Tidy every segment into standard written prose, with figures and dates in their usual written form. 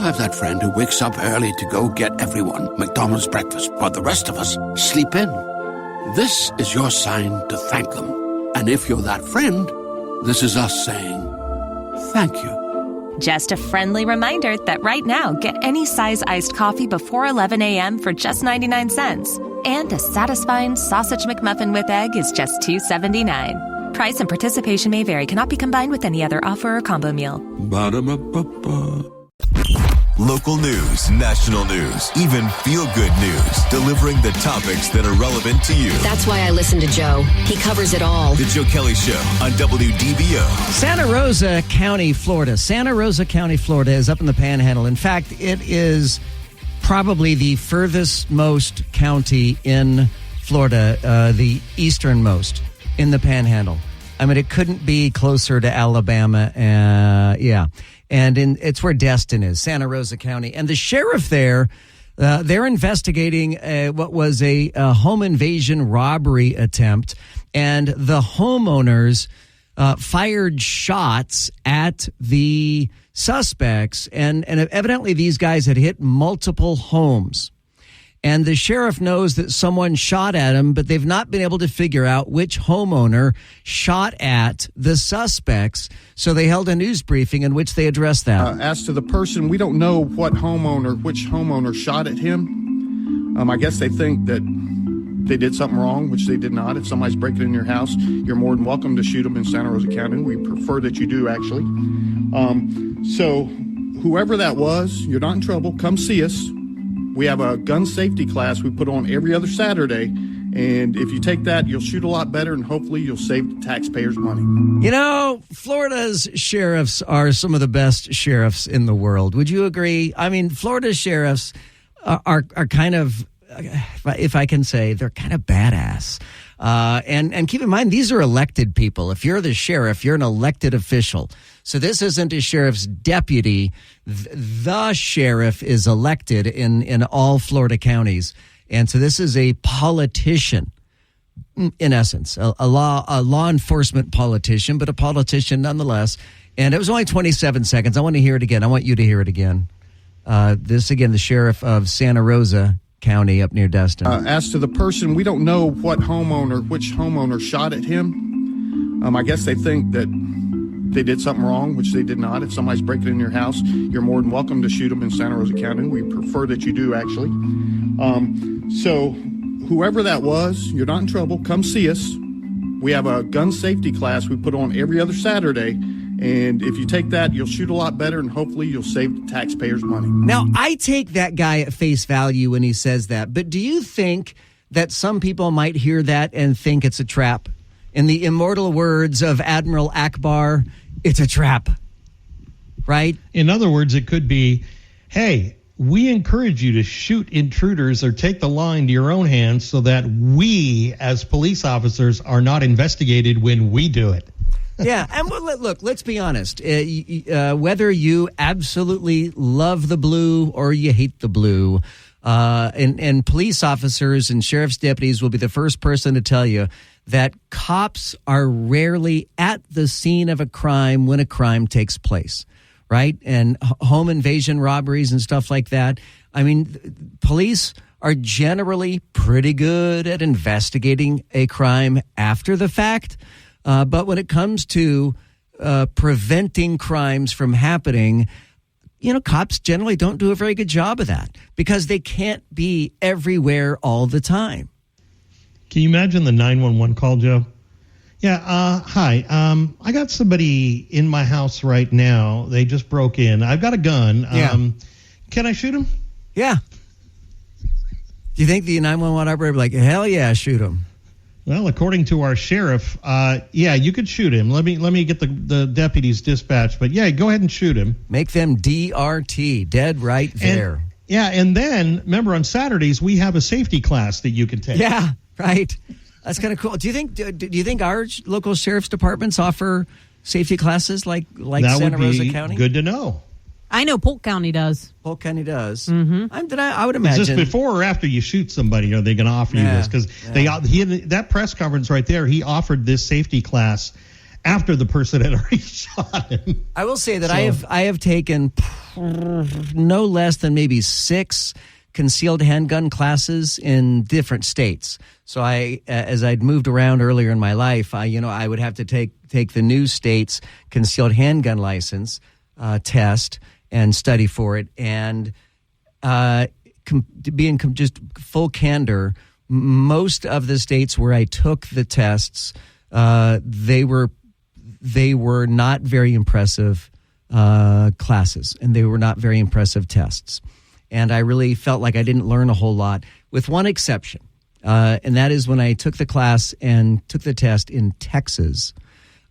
have that friend who wakes up early to go get everyone McDonald's breakfast while the rest of us sleep in. This is your sign to thank them. And if you're that friend, this is us saying thank you. Just a friendly reminder that right now, get any size iced coffee before 11 a.m. for just 99 cents. And a satisfying sausage McMuffin with egg is just $2.79. Price and participation may vary. Cannot be combined with any other offer or combo meal. Ba-da-ba-ba-ba. Local news, national news, even feel-good news, delivering the topics that are relevant to you. That's why I listen to Joe. He covers it all. The Joe Kelley Show on WDBO. Santa Rosa County, Florida. Santa Rosa County, Florida is up in the Panhandle. In fact, it is probably the furthest most county in Florida, the easternmost in the Panhandle. I mean, it couldn't be closer to Alabama. Yeah. And it's where Destin is, Santa Rosa County. And the sheriff there, they're investigating what was a home invasion robbery attempt. And the homeowners fired shots at the suspects. And evidently these guys had hit multiple homes. And the sheriff knows that someone shot at him, but they've not been able to figure out which homeowner shot at the suspects. So they held a news briefing in which they addressed that. As to the person, we don't know which homeowner shot at him. I guess they think that they did something wrong, which they did not. If somebody's breaking in your house, you're more than welcome to shoot them in Santa Rosa County. We prefer that you do, actually. So whoever that was, you're not in trouble. Come see us. We have a gun safety class we put on every other Saturday, and if you take that, you'll shoot a lot better, and hopefully you'll save the taxpayers money. You know, Florida's sheriffs are some of the best sheriffs in the world. Would you agree? I mean, Florida's sheriffs are kind of, if I can say, they're kind of badass. And keep in mind, these are elected people. If you're the sheriff, you're an elected official. So this isn't a sheriff's deputy. The sheriff is elected in all Florida counties. And so this is a politician, in essence, a law enforcement politician, but a politician nonetheless. And it was only 27 seconds. I want to hear it again. I want you to hear it again. This, again, the sheriff of Santa Rosa County up near Destin. As to the person, we don't know which homeowner shot at him. I guess they think that they did something wrong, which they did not. If somebody's breaking in your house, you're more than welcome to shoot them in Santa Rosa County. We prefer that you do, actually. So whoever that was, you're not in trouble. Come see us. We have a gun safety class we put on every other Saturday. And if you take that, you'll shoot a lot better, and hopefully you'll save the taxpayers money. Now, I take that guy at face value when he says that, but do you think that some people might hear that and think it's a trap? In the immortal words of Admiral Akbar, it's a trap, right? In other words, it could be, hey, we encourage you to shoot intruders or take the law into your own hands so that we, as police officers, are not investigated when we do it. Yeah, and look, let's be honest. Whether you absolutely love the blue or you hate the blue, and police officers and sheriff's deputies will be the first person to tell you that cops are rarely at the scene of a crime when a crime takes place, right? And home invasion robberies and stuff like that. I mean, police are generally pretty good at investigating a crime after the fact. But when it comes to preventing crimes from happening, you know, cops generally don't do a very good job of that because they can't be everywhere all the time. Can you imagine the 911 call, Joe? Yeah, hi. I got somebody in my house right now. They just broke in. I've got a gun. Yeah. Can I shoot him? Yeah. Do you think the 911 operator would be like, hell yeah, shoot him? Well, according to our sheriff, yeah, you could shoot him. Let me get the deputies dispatched. But yeah, go ahead and shoot him. Make them DRT, dead right there. And then remember on Saturdays we have a safety class that you can take. Yeah, right. That's kind of cool. Do you think our local sheriff's departments offer safety classes like that Santa Rosa would be County? Good to know. I know Polk County does. Polk County does. Mm-hmm. I would imagine. Is this before or after you shoot somebody? Are they going to offer you this? Because that press conference right there, he offered this safety class after the person had already shot him. I will say that I have taken no less than maybe 6 concealed handgun classes in different states. So as I'd moved around earlier in my life, I would have to take the new state's concealed handgun license test and study for it. And being just full candor, most of the states where I took the tests, they were not very impressive classes, and they were not very impressive tests. And I really felt like I didn't learn a whole lot, with one exception. And that is when I took the class and took the test in Texas,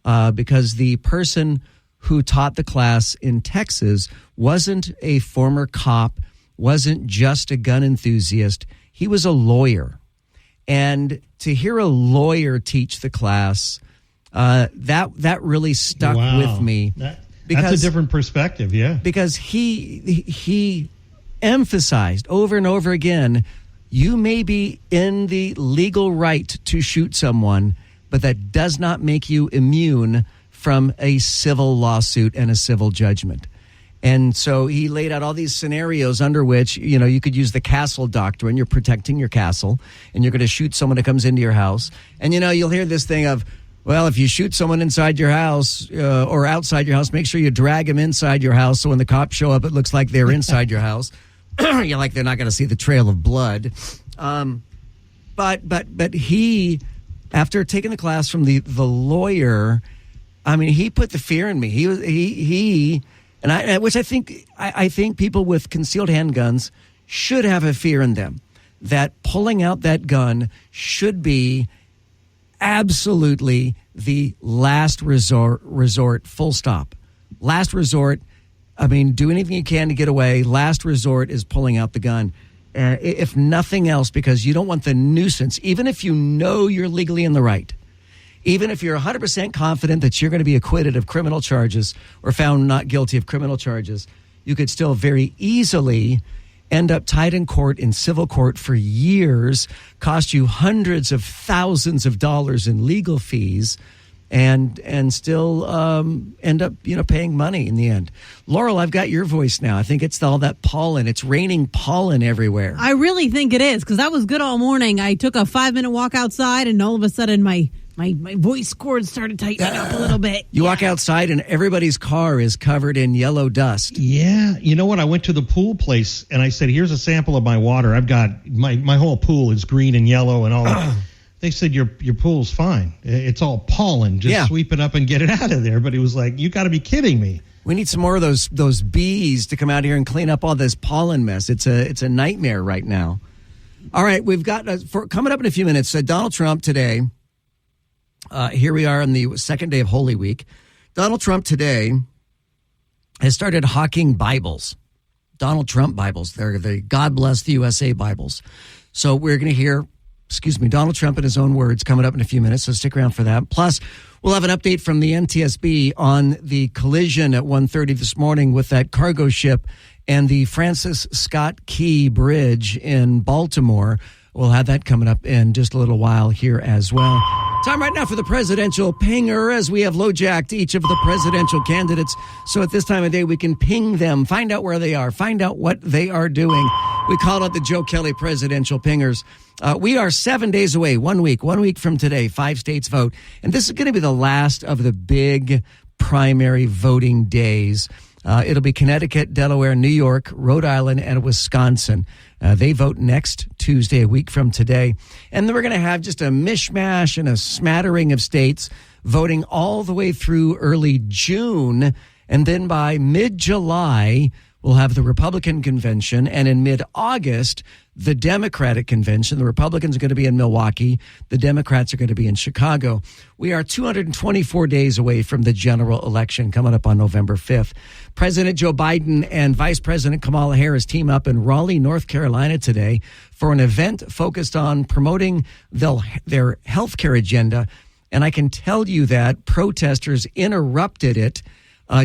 because the person who taught the class in Texas wasn't a former cop, wasn't just a gun enthusiast. He was a lawyer. And to hear a lawyer teach the class, that really stuck with me. That's a different perspective, yeah. Because he emphasized over and over again, you may be in the legal right to shoot someone, but that does not make you immune from a civil lawsuit and a civil judgment. And so he laid out all these scenarios under which, you could use the castle doctrine. You're protecting your castle, and you're going to shoot someone that comes into your house. And, you'll hear this thing of, well, if you shoot someone inside your house or outside your house, make sure you drag them inside your house so when the cops show up, it looks like they're inside your house. You're like, they're not going to see the trail of blood. But he, after taking the class from the lawyer, he put the fear in me. Which I think people with concealed handguns should have a fear in them, that pulling out that gun should be absolutely the last resort, full stop. Last resort. Do anything you can to get away. Last resort is pulling out the gun. If nothing else, because you don't want the nuisance, even if you know you're legally in the right. Even if you're 100% confident that you're going to be acquitted of criminal charges or found not guilty of criminal charges, you could still very easily end up tied in court, in civil court for years, cost you hundreds of thousands of dollars in legal fees, and still end up paying money in the end. Laurel, I've got your voice now. I think it's all that pollen. It's raining pollen everywhere. I really think it is, because that was good all morning. I took a 5-minute walk outside, and all of a sudden my voice cords started tightening up a little bit. You walk outside and everybody's car is covered in yellow dust. Yeah. You know what? I went to the pool place and I said, here's a sample of my water. I've got my whole pool is green and yellow and all that. They said, your pool's fine. It's all pollen. Just sweep it up and get it out of there. But it was like, you got to be kidding me. We need some more of those bees to come out here and clean up all this pollen mess. It's a nightmare right now. All right. We've got, coming up in a few minutes, Donald Trump today. Here we are on the second day of Holy Week. Donald Trump today has started hawking Bibles. Donald Trump Bibles. They're the God Bless the USA Bibles. So we're going to hear, Donald Trump in his own words coming up in a few minutes. So stick around for that. Plus, we'll have an update from the NTSB on the collision at 1:30 this morning with that cargo ship and the Francis Scott Key Bridge in Baltimore. We'll have that coming up in just a little while here as well. Time right now for the presidential pinger, as we have low-jacked each of the presidential candidates. So at this time of day, we can ping them, find out where they are, find out what they are doing. We call it the Joe Kelley presidential pingers. We are 7 days away, 1 week from today, 5 states vote. And this is going to be the last of the big primary voting days. It'll be Connecticut, Delaware, New York, Rhode Island, and Wisconsin. They vote next Tuesday, a week from today. And then we're going to have just a mishmash and a smattering of states voting all the way through early June. And then by mid-July, we'll have the Republican convention. And in mid-August, the Democratic convention. The Republicans are going to be in Milwaukee. The Democrats are going to be in Chicago. We are 224 days away from the general election coming up on November 5th. President Joe Biden and Vice President Kamala Harris team up in Raleigh, North Carolina today for an event focused on promoting their health care agenda. And I can tell you that protesters interrupted it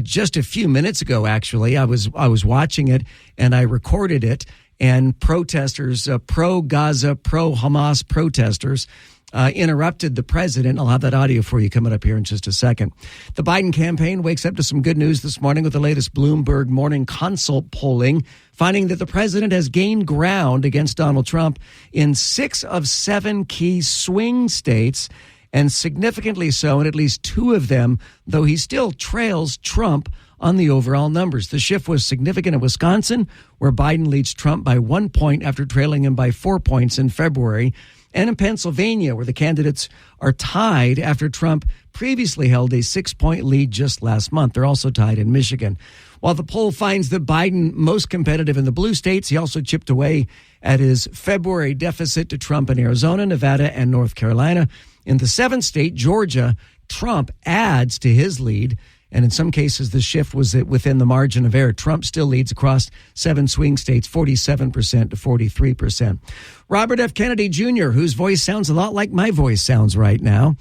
just a few minutes ago, actually. I was watching it and I recorded it. And protesters, pro-Gaza, pro-Hamas protesters, interrupted the president. I'll have that audio for you coming up here in just a second. The Biden campaign wakes up to some good news this morning with the latest Bloomberg Morning Consult polling, finding that the president has gained ground against Donald Trump in 6 of 7 key swing states, and significantly so in at least 2 of them, though he still trails Trump on the overall numbers. The shift was significant in Wisconsin, where Biden leads Trump by 1 point after trailing him by 4 points in February, and in Pennsylvania, where the candidates are tied after Trump previously held a 6-point lead just last month. They're also tied in Michigan. While the poll finds that Biden most competitive in the blue states, he also chipped away at his February deficit to Trump in Arizona, Nevada, and North Carolina. In the 7th state, Georgia, Trump adds to his lead. And in some cases, the shift was within the margin of error. Trump still leads across 7 swing states, 47% to 43%. Robert F. Kennedy Jr., whose voice sounds a lot like my voice sounds right now,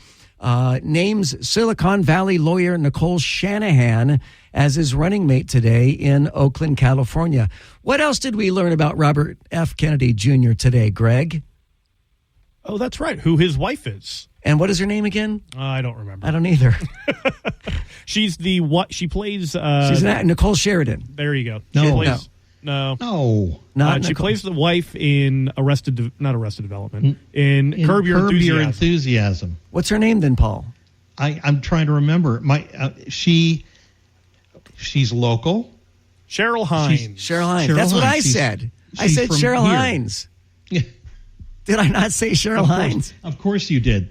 names Silicon Valley lawyer Nicole Shanahan as his running mate today in Oakland, California. What else did we learn about Robert F. Kennedy Jr. today, Greg? Oh, that's right. Who his wife is. And what is her name again? I don't remember. I don't either. She's the what? She plays. She's Nicole Sheridan. There you go. No. She plays the wife in not Arrested Development. In Curb Your Enthusiasm. What's her name then, Paul? I'm trying to remember. She's local. Cheryl Hines. Cheryl Hines. That's what I said. I said Cheryl Hines. Did I not say Cheryl Hines? Of course you did.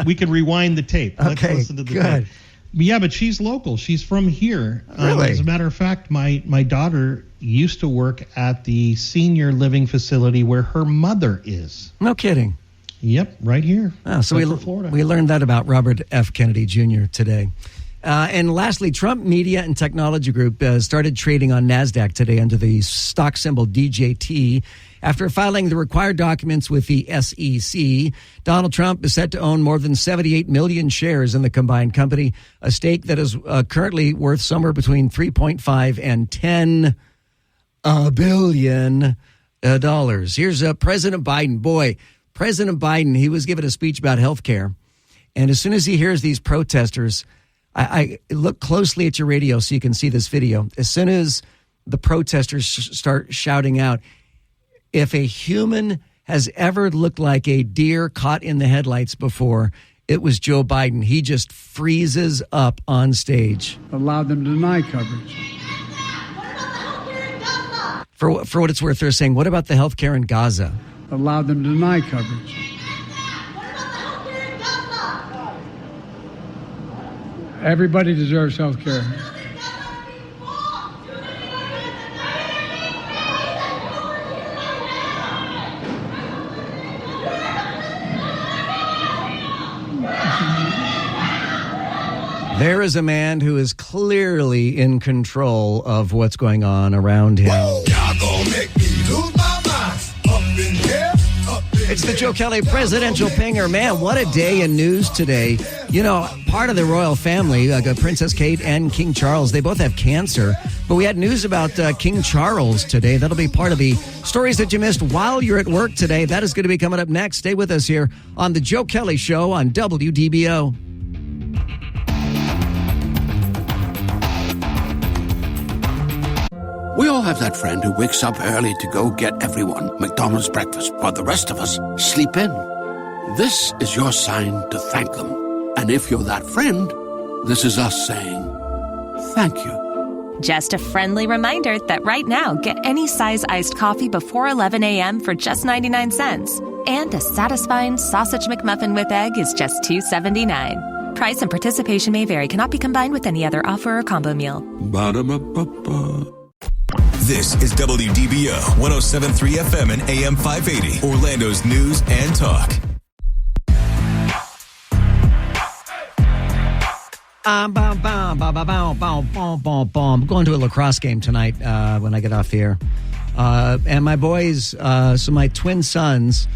We could rewind the tape. Let's listen to the tape. Yeah, but she's local. She's from here. Really? As a matter of fact, my daughter used to work at the senior living facility where her mother is. No kidding. Yep, right here. Oh, so we learned that about Robert F. Kennedy Jr. today. And lastly, Trump Media and Technology Group started trading on NASDAQ today under the stock symbol DJT. After filing the required documents with the SEC, Donald Trump is set to own more than 78 million shares in the combined company, a stake that is currently worth somewhere between $3.5 and $10 billion. Here's President Biden. Boy, President Biden, he was giving a speech about health care. And as soon as he hears these protesters, I look closely at your radio so you can see this video. As soon as the protesters start shouting out, if a human has ever looked like a deer caught in the headlights before, it was Joe Biden. He just freezes up on stage. Allowed them to deny coverage. For what it's worth, they're saying, what about the health care in Gaza? Allowed them to deny coverage. Everybody deserves health care. There is a man who is clearly in control of what's going on around him. It's the Joe Kelley presidential pinger. Man, what a day in news today. You know, part of the royal family, Princess Kate and King Charles, they both have cancer. But we had news about King Charles today. That'll be part of the stories that you missed while you're at work today. That is going to be coming up next. Stay with us here on the Joe Kelley Show on WDBO. We all have that friend who wakes up early to go get everyone McDonald's breakfast while the rest of us sleep in. This is your sign to thank them. And if you're that friend, this is us saying thank you. Just a friendly reminder that right now, get any size iced coffee before 11 a.m. for just 99 cents. And a satisfying sausage McMuffin with egg is just $2.79. Price and participation may vary. Cannot be combined with any other offer or combo meal. Ba-da-ba-ba-ba. This is WDBO 107.3 FM and AM 580, Orlando's news and talk. I'm going to a lacrosse game tonight when I get off the air. And my boys, so my twin sons,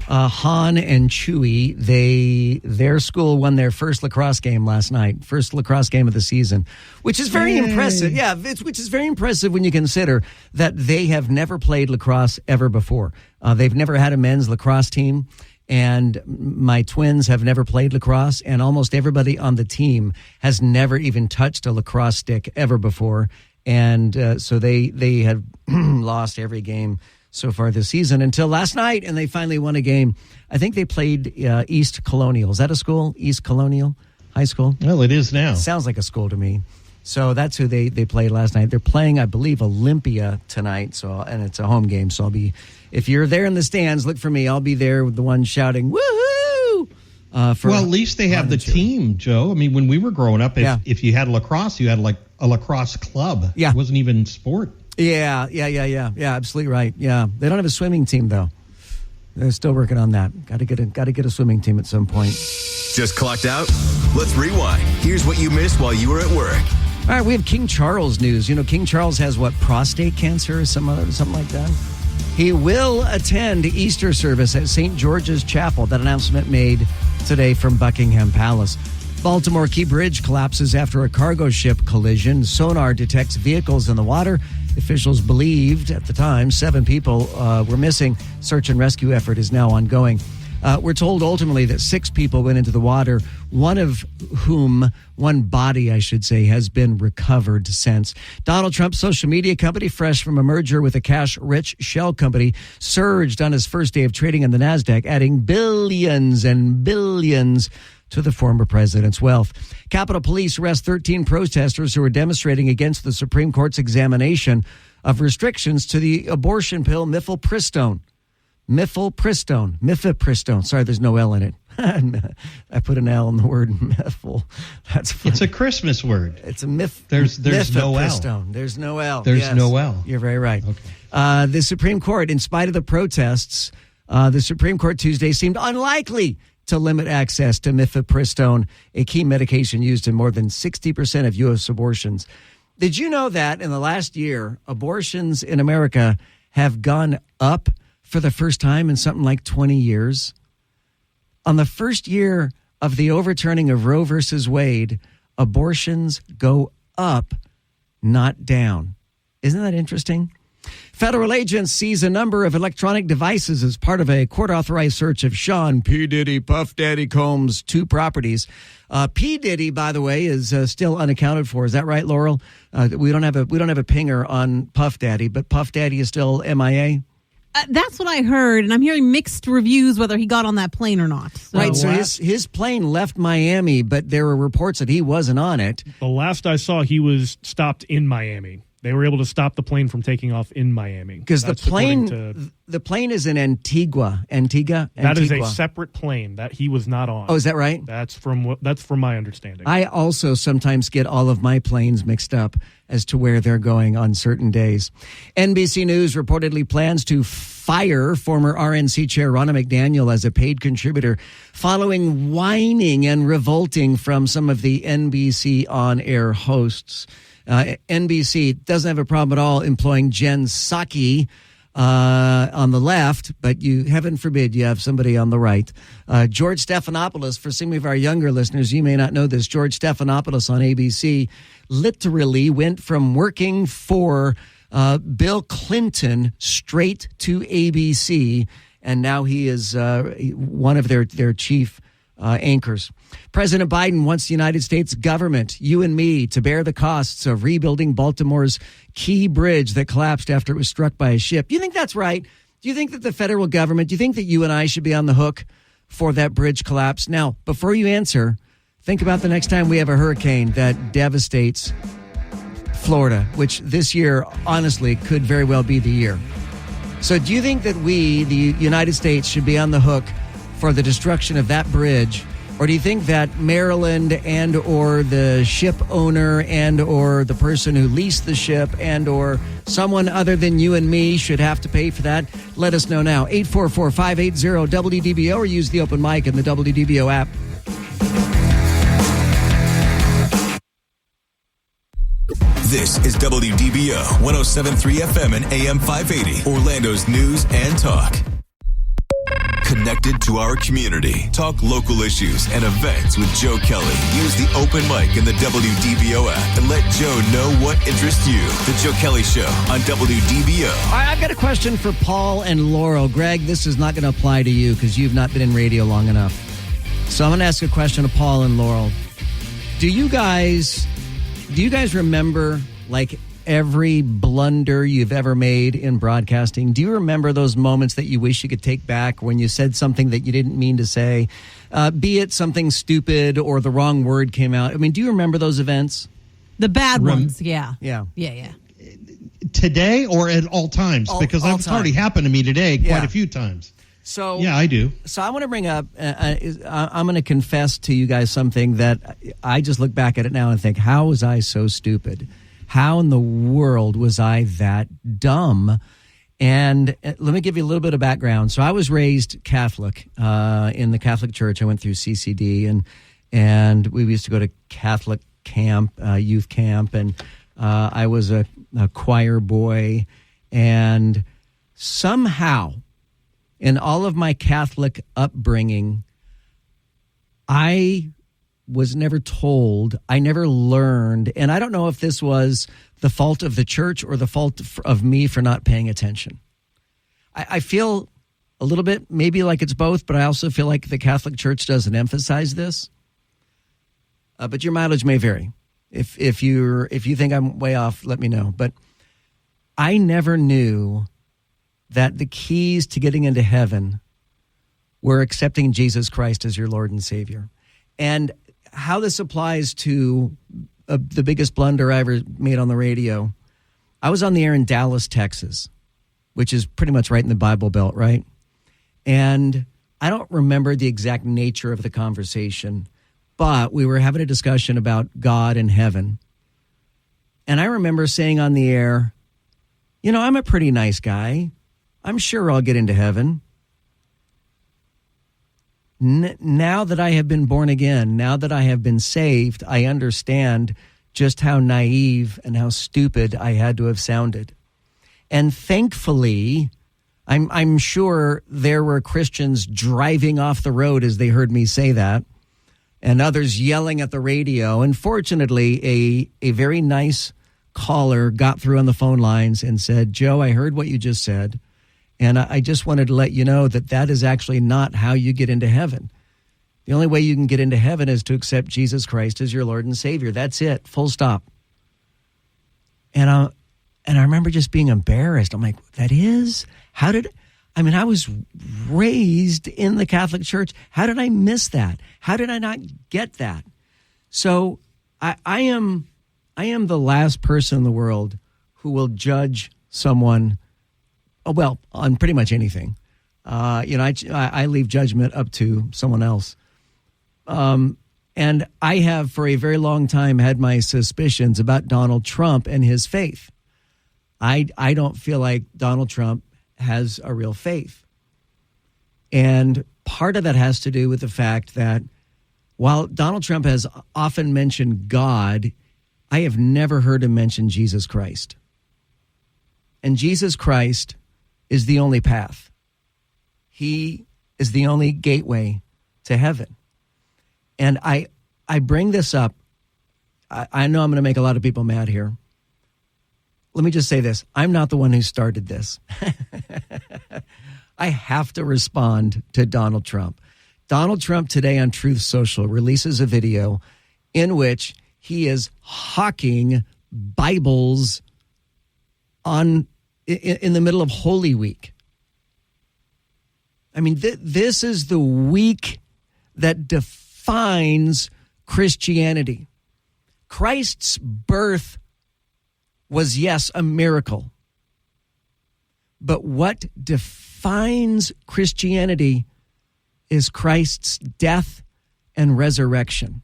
Han and Chewy, their school won their first lacrosse game last night, first lacrosse game of the season, which is very impressive. Yeah, which is very impressive when you consider that they have never played lacrosse ever before. They've never had a men's lacrosse team. And my twins have never played lacrosse, and almost everybody on the team has never even touched a lacrosse stick ever before. And so they have lost every game so far this season until last night, and they finally won a game. I think they played East Colonial. Is that a school? East Colonial High School? Well, it is now. Sounds like a school to me. So that's who they played last night. They're playing, I believe, Olympia tonight. And it's a home game. So if you're there in the stands, look for me. I'll be there with the one shouting, woohoo! Well, at least they have the team, Joe. I mean, when we were growing up, if you had lacrosse, you had like a lacrosse club. Yeah. It wasn't even sport. Yeah, absolutely right. Yeah. They don't have a swimming team, though. They're still working on that. Got to get a swimming team at some point. Just clocked out? Let's rewind. Here's what you missed while you were at work. All right, we have King Charles news. You know, King Charles has prostate cancer or something like that. He will attend Easter service at St. George's Chapel. That announcement made today from Buckingham Palace. Baltimore Key Bridge collapses after a cargo ship collision. Sonar detects vehicles in the water. Officials believed at the time 7 people were missing. Search and rescue effort is now ongoing. We're told ultimately that 6 people went into the water, one body, I should say, has been recovered since. Donald Trump's social media company, fresh from a merger with a cash-rich shell company, surged on his first day of trading on the NASDAQ, adding billions and billions to the former president's wealth. Capitol Police arrest 13 protesters who were demonstrating against the Supreme Court's examination of restrictions to the abortion pill mifepristone. Mifepristone. Sorry, there's no L in it. I put an L in the word mifel. That's funny. It's a Christmas word. It's a myth. There's no L. There's no L. There's no L. You're very right. Okay. The Supreme Court, in spite of the protests, the Supreme Court Tuesday seemed unlikely to limit access to mifepristone, a key medication used in more than 60% of U.S. abortions. Did you know that in the last year, abortions in America have gone up for the first time in something like 20 years? On the first year of the overturning of Roe versus Wade, abortions go up, not down. Isn't that interesting? Federal agents seize a number of electronic devices as part of a court-authorized search of Sean P. Diddy, Puff Daddy Combs' 2 properties. P. Diddy, by the way, is still unaccounted for. Is that right, Laurel? We don't have a pinger on Puff Daddy, but Puff Daddy is still MIA. That's what I heard, and I'm hearing mixed reviews whether he got on that plane or not. So. Right, so his plane left Miami, but there were reports that he wasn't on it. The last I saw, he was stopped in Miami. They were able to stop the plane from taking off in Miami. Because the plane is in Antigua. That is a separate plane that he was not on. Oh, is that right? That's from my understanding. I also sometimes get all of my planes mixed up as to where they're going on certain days. NBC News reportedly plans to fire former RNC chair Ronna McDaniel as a paid contributor following whining and revolting from some of the NBC on-air hosts. NBC doesn't have a problem at all employing Jen Psaki on the left, but heaven forbid, you have somebody on the right. George Stephanopoulos, for some of our younger listeners, you may not know this, George Stephanopoulos on ABC literally went from working for Bill Clinton straight to ABC, and now he is one of their chief anchors. President Biden wants the United States government, you and me, to bear the costs of rebuilding Baltimore's Key Bridge that collapsed after it was struck by a ship. Do you think that's right? Do you think that the federal government, do you think that you and I should be on the hook for that bridge collapse? Now, before you answer, think about the next time we have a hurricane that devastates Florida, which this year, honestly, could very well be the year. So do you think that we, the United States, should be on the hook for the destruction of that bridge? Or do you think that Maryland and or the ship owner and or the person who leased the ship and or someone other than you and me should have to pay for that? Let us know now. 844-580-WDBO or use the open mic in the WDBO app. This is WDBO 107.3 FM and AM 580, Orlando's news and talk. connected to our community. Talk local issues and events with Joe Kelley. Use the open mic in the WDBO app and let Joe know what interests you. The Joe Kelley Show on WDBO. All right, I've got a question for Paul and Laurel. Greg, this is not going to apply to you because you've not been in radio long enough. So I'm going to ask a question to Paul and Laurel. Do you guys remember, like, every blunder you've ever made in broadcasting? Do you remember those moments that you wish you could take back when you said something that you didn't mean to say, be it something stupid or the wrong word came out? I mean, do you remember those events? The bad ones, yeah. Yeah. Today or at all times? Because that's already happened to me today quite a few times. So yeah, I do. So I want to bring up, I'm going to confess to you guys something that I just look back at it now and think, how was I so stupid? How in the world was I that dumb? And let me give you a little bit of background. So I was raised Catholic in the Catholic Church. I went through CCD, and we used to go to Catholic camp, youth camp, and I was a choir boy. And somehow, in all of my Catholic upbringing, I was never told, I never learned, and I don't know if this was the fault of the church or the fault of me for not paying attention. I feel a little bit maybe like it's both, but I also feel like the Catholic Church doesn't emphasize this. But your mileage may vary. If you think I'm way off, let me know. But I never knew that the keys to getting into heaven were accepting Jesus Christ as your Lord and Savior. And how this applies to the biggest blunder I ever made on the radio. I was on the air in Dallas, Texas, which is pretty much right in the Bible Belt, right? And I don't remember the exact nature of the conversation, but we were having a discussion about God and heaven. And I remember saying on the air, I'm a pretty nice guy. I'm sure I'll get into heaven. Now that I have been born again, now that I have been saved, I understand just how naive and how stupid I had to have sounded. And thankfully, I'm sure there were Christians driving off the road as they heard me say that, and others yelling at the radio. And fortunately, a very nice caller got through on the phone lines and said, Joe, I heard what you just said. And I just wanted to let you know that is actually not how you get into heaven. The only way you can get into heaven is to accept Jesus Christ as your Lord and Savior. That's it. Full stop. And I remember just being embarrassed. I'm like, that is? I was raised in the Catholic Church. How did I miss that? How did I not get that? So I am the last person in the world who will judge someone on pretty much anything. I leave judgment up to someone else. And I have for a very long time had my suspicions about Donald Trump and his faith. I don't feel like Donald Trump has a real faith. And part of that has to do with the fact that while Donald Trump has often mentioned God, I have never heard him mention Jesus Christ. And Jesus Christ is the only path. He is the only gateway to heaven. And I bring this up. I know I'm going to make a lot of people mad here. Let me just say this. I'm not the one who started this. I have to respond to Donald Trump. Donald Trump today on Truth Social releases a video in which he is hawking Bibles in the middle of Holy Week. I mean, this is the week that defines Christianity. Christ's birth was, yes, a miracle. But what defines Christianity is Christ's death and resurrection.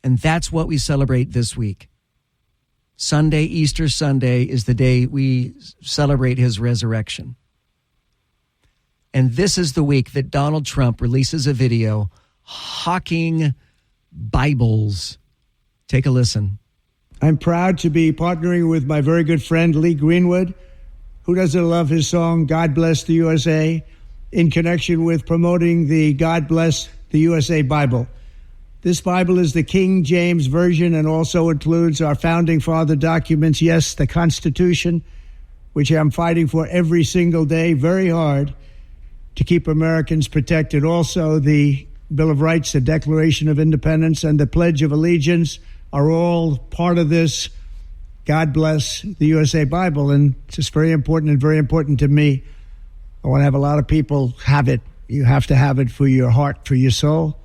And that's what we celebrate this week. Sunday, Easter Sunday, is the day we celebrate his resurrection. And this is the week that Donald Trump releases a video hawking Bibles. Take a listen. I'm proud to be partnering with my very good friend Lee Greenwood, who doesn't love his song, God Bless the USA. in connection with promoting the God Bless the USA Bible. This Bible is the King James Version and also includes our Founding Father documents, yes, the Constitution, which I'm fighting for every single day, very hard, to keep Americans protected. Also, the Bill of Rights, the Declaration of Independence, and the Pledge of Allegiance are all part of this God Bless the USA Bible, and it's just very important and very important to me. I want to have a lot of people have it. You have to have it for your heart, for your soul.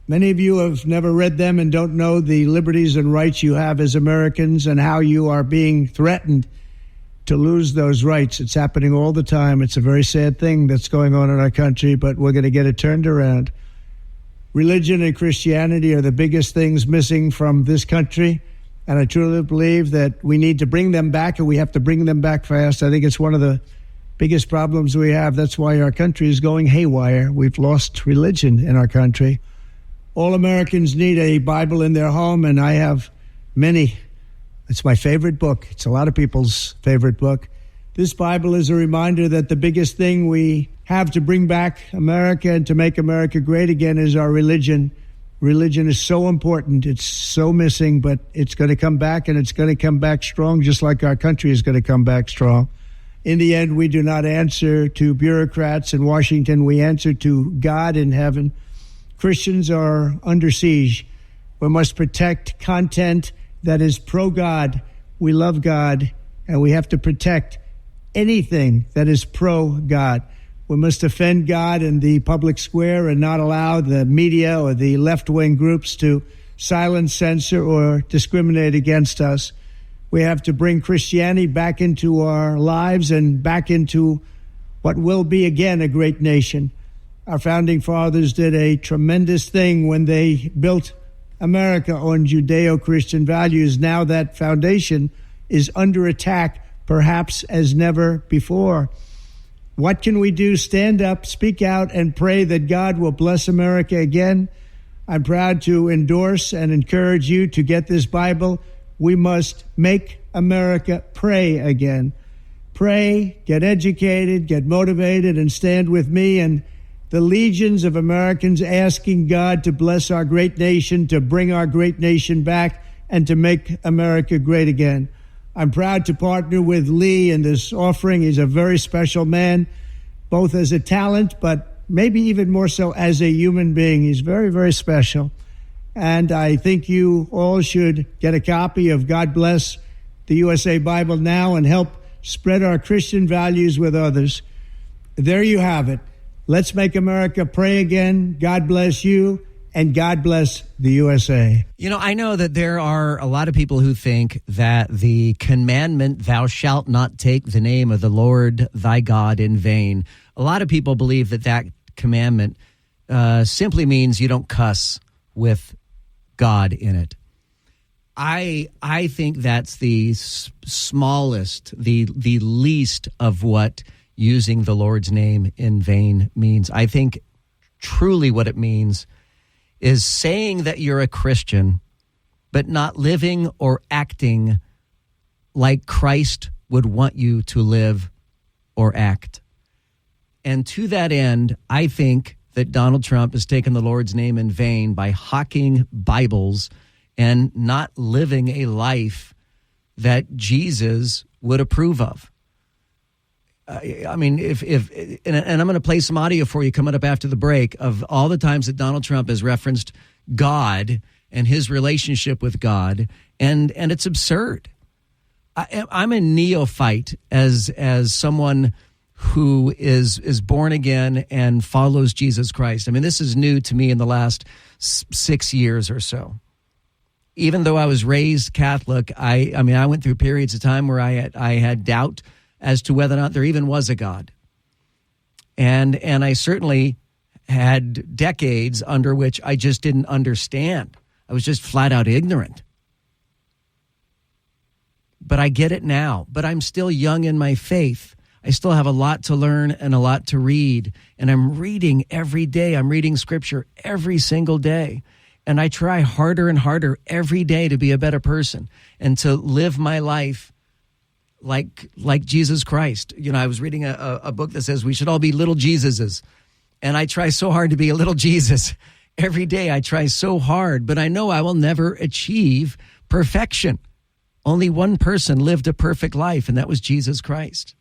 Many of you have never read them and don't know the liberties and rights you have as Americans and how you are being threatened to lose those rights. It's happening all the time. It's a very sad thing that's going on in our country, but we're going to get it turned around. Religion and Christianity are the biggest things missing from this country, and I truly believe that we need to bring them back, and we have to bring them back fast. I think it's one of the biggest problems we have. That's why our country is going haywire. We've lost religion in our country. All Americans need a Bible in their home, and I have many. It's my favorite book. It's a lot of people's favorite book. This Bible is a reminder that the biggest thing we have to bring back America and to make America great again is our religion. Religion is so important. It's so missing, but it's going to come back, and it's going to come back strong, just like our country is going to come back strong. In the end, we do not answer to bureaucrats in Washington. We answer to God in heaven. Christians are under siege. We must protect content that is pro-God. We love God, and we have to protect anything that is pro-God. We must defend God in the public square and not allow the media or the left-wing groups to silence, censor, or discriminate against us. We have to bring Christianity back into our lives and back into what will be again a great nation. Our founding fathers did a tremendous thing when they built America on Judeo-Christian values. Now that foundation is under attack, perhaps as never before. What can we do? Stand up, speak out, and pray that God will bless America again. I'm proud to endorse and encourage you to get this Bible. We must make America pray again. Pray, get educated, get motivated, and stand with me and the legions of Americans asking God to bless our great nation, to bring our great nation back, and to make America great again. I'm proud to partner with Lee in this offering. He's a very special man, both as a talent, but maybe even more so as a human being. He's very, very special. And I think you all should get a copy of God Bless the USA Bible now and help spread our Christian values with others. There you have it. Let's make America pray again. God bless you, and God bless the USA. You know, I know that there are a lot of people who think that the commandment, thou shalt not take the name of the Lord thy God in vain. A lot of people believe that that commandment simply means you don't cuss with God in it. I think that's the smallest, the least of what using the Lord's name in vain means. I think truly what it means is saying that you're a Christian, but not living or acting like Christ would want you to live or act. And to that end, I think that Donald Trump has taken the Lord's name in vain by hawking Bibles and not living a life that Jesus would approve of. I mean, and I'm going to play some audio for you coming up after the break of all the times that Donald Trump has referenced God and his relationship with God, and it's absurd. I'm a neophyte as someone who is born again and follows Jesus Christ. I mean, this is new to me in the last 6 years or so. Even though I was raised Catholic, I went through periods of time where I had doubt as to whether or not there even was a God. And I certainly had decades under which I just didn't understand. I was just flat out ignorant. But I get it now. But I'm still young in my faith. I still have a lot to learn and a lot to read. And I'm reading every day. I'm reading scripture every single day. And I try harder and harder every day to be a better person and to live my life like Jesus Christ. You know, I was reading a book that says we should all be little Jesuses. And I try so hard to be a little Jesus. Every day I try so hard, but I know I will never achieve perfection. Only one person lived a perfect life, and that was Jesus Christ.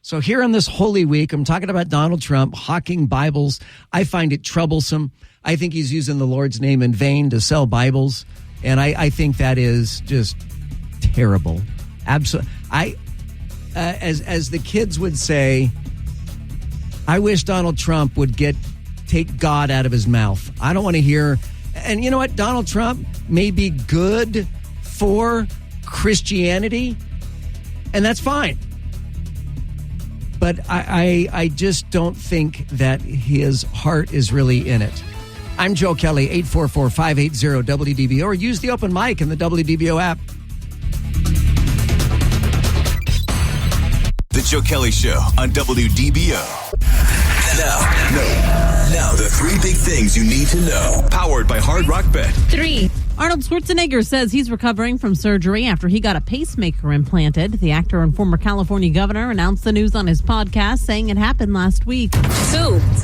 So here on this Holy Week, I'm talking about Donald Trump hawking Bibles. I find it troublesome. I think he's using the Lord's name in vain to sell Bibles, and I think that is just terrible. Absolutely. As the kids would say, I wish Donald Trump would take God out of his mouth. I don't want to hear. And you know what? Donald Trump may be good for Christianity, and that's fine. But I just don't think that his heart is really in it. I'm Joe Kelley, 844-580-WDBO, or use the open mic in the WDBO app. The Joe Kelley Show on WDBO. Now, the three big things you need to know. Powered by Hard Rock Bet. 3. Arnold Schwarzenegger says he's recovering from surgery after he got a pacemaker implanted. The actor and former California governor announced the news on his podcast, saying it happened last week. 2.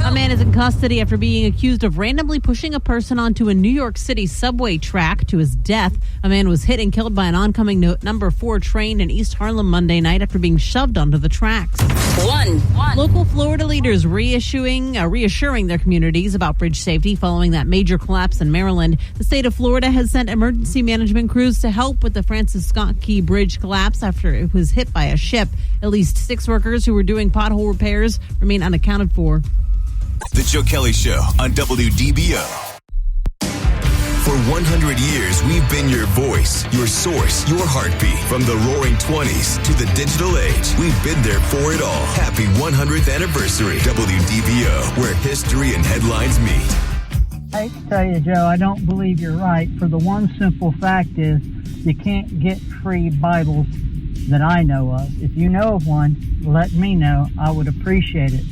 A man is in custody after being accused of randomly pushing a person onto a New York City subway track to his death. A man was hit and killed by an oncoming number 4 train in East Harlem Monday night after being shoved onto the tracks. 1. Local Florida leaders reassuring their communities about bridge safety following that major collapse in Maryland. The state of Florida has sent emergency management crews to help with the Francis Scott Key Bridge collapse after it was hit by a ship. At least 6 workers who were doing pothole repairs remain unaccounted for. The Joe Kelley Show on WDBO. For 100 years, we've been your voice, your source, your heartbeat. From the roaring 20s to the digital age, we've been there for it all. Happy 100th anniversary, WDBO, where history and headlines meet. I hate to tell you, Joe, I don't believe you're right. For the one simple fact is you can't get free Bibles that I know of. If you know of one, let me know. I would appreciate it.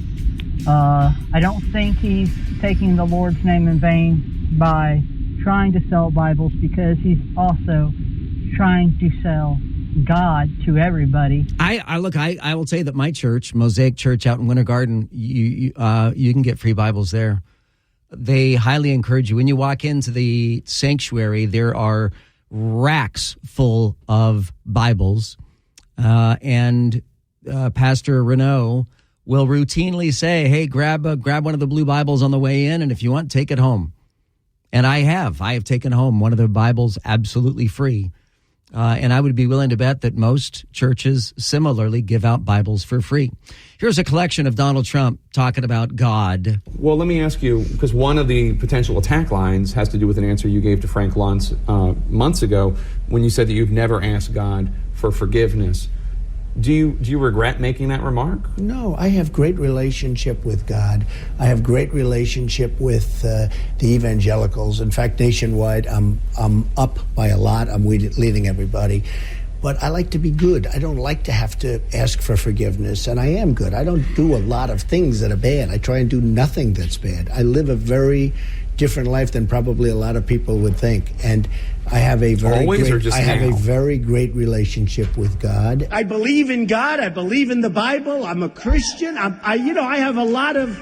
I don't think he's taking the Lord's name in vain by trying to sell Bibles, because he's also trying to sell God to everybody. I will say that my church, Mosaic Church out in Winter Garden, you can get free Bibles there. They highly encourage you. When you walk into the sanctuary, there are racks full of Bibles, and Pastor Renault will routinely say, "Hey, grab one of the blue Bibles on the way in, and if you want, take it home." And I have taken home one of the Bibles absolutely free. And I would be willing to bet that most churches similarly give out Bibles for free. Here's a collection of Donald Trump talking about God. Well, let me ask you, because one of the potential attack lines has to do with an answer you gave to Frank Luntz months ago when you said that you've never asked God for forgiveness. Do you regret making that remark? No, I have great relationship with God. I have great relationship with the evangelicals. In fact, nationwide, I'm up by a lot. I'm leading everybody. But I like to be good. I don't like to have to ask for forgiveness, and I am good. I don't do a lot of things that are bad. I try and do nothing that's bad. I live a very different life than probably a lot of people would think, and I have a very great relationship with God. I believe in God. I believe in the Bible. I'm a Christian. I have a lot of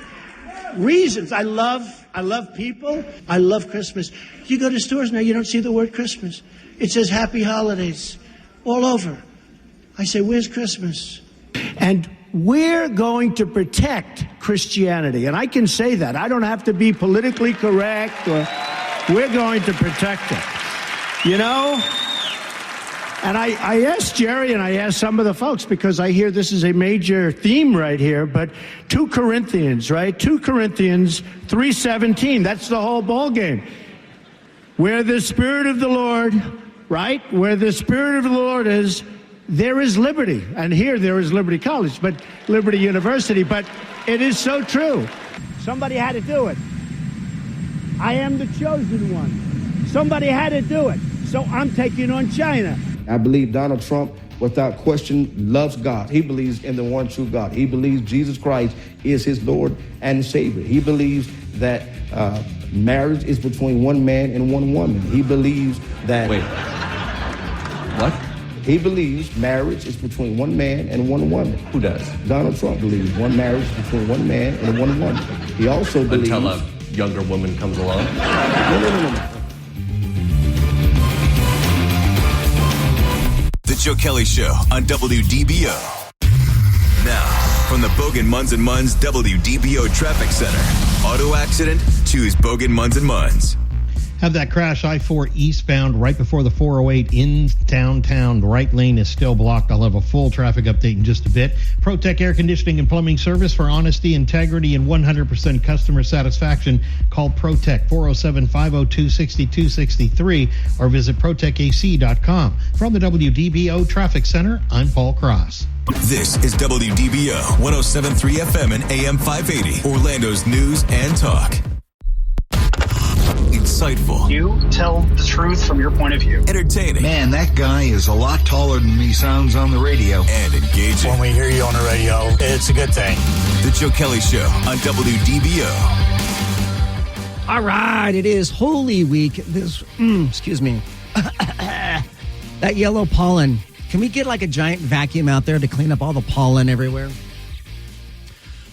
reasons. I love people. I love Christmas. You go to stores now, you don't see the word Christmas. It says Happy Holidays all over. I say, where's Christmas? And we're going to protect Christianity. And I can say that. I don't have to be politically correct. We're going to protect it. You know? And I asked Jerry and I asked some of the folks, because I hear this is a major theme right here, but 2 Corinthians, right? 2 Corinthians 3:17. That's the whole ball game. Where the Spirit of the Lord, right? Where the Spirit of the Lord is, there is liberty. And here there is Liberty College, but Liberty University. But it is so true. Somebody had to do it. I am the chosen one. Somebody had to do it. So I'm taking on China. I believe Donald Trump, without question, loves God. He believes in the one true God. He believes Jesus Christ is his Lord and Savior. He believes that marriage is between one man and one woman. He believes that... Wait. What? He believes marriage is between one man and one woman. Who does? Donald Trump believes one marriage is between one man and one woman. He also believes... Until a younger woman comes along? No. The Joe Kelley Show on WDBO. Now, from the Bogan Munz & Munz WDBO Traffic Center. Auto accident? Choose Bogan Munz & Munz. Have that crash I-4 eastbound right before the 408 in downtown. The right lane is still blocked. I'll have a full traffic update in just a bit. ProTech Air Conditioning and Plumbing Service for honesty, integrity, and 100% customer satisfaction. Call ProTech 407-502-6263 or visit ProTechAC.com. From the WDBO Traffic Center, I'm Paul Cross. This is WDBO 107.3 FM and AM 580, Orlando's news and talk. Insightful. You tell the truth from your point of view. Entertaining. Man, that guy is a lot taller than he sounds on the radio. And engaging. When we hear you on the radio, it's a good thing. The Joe Kelley Show on WDBO. All right, it is Holy Week. This, excuse me. That yellow pollen. Can we get like a giant vacuum out there to clean up all the pollen everywhere?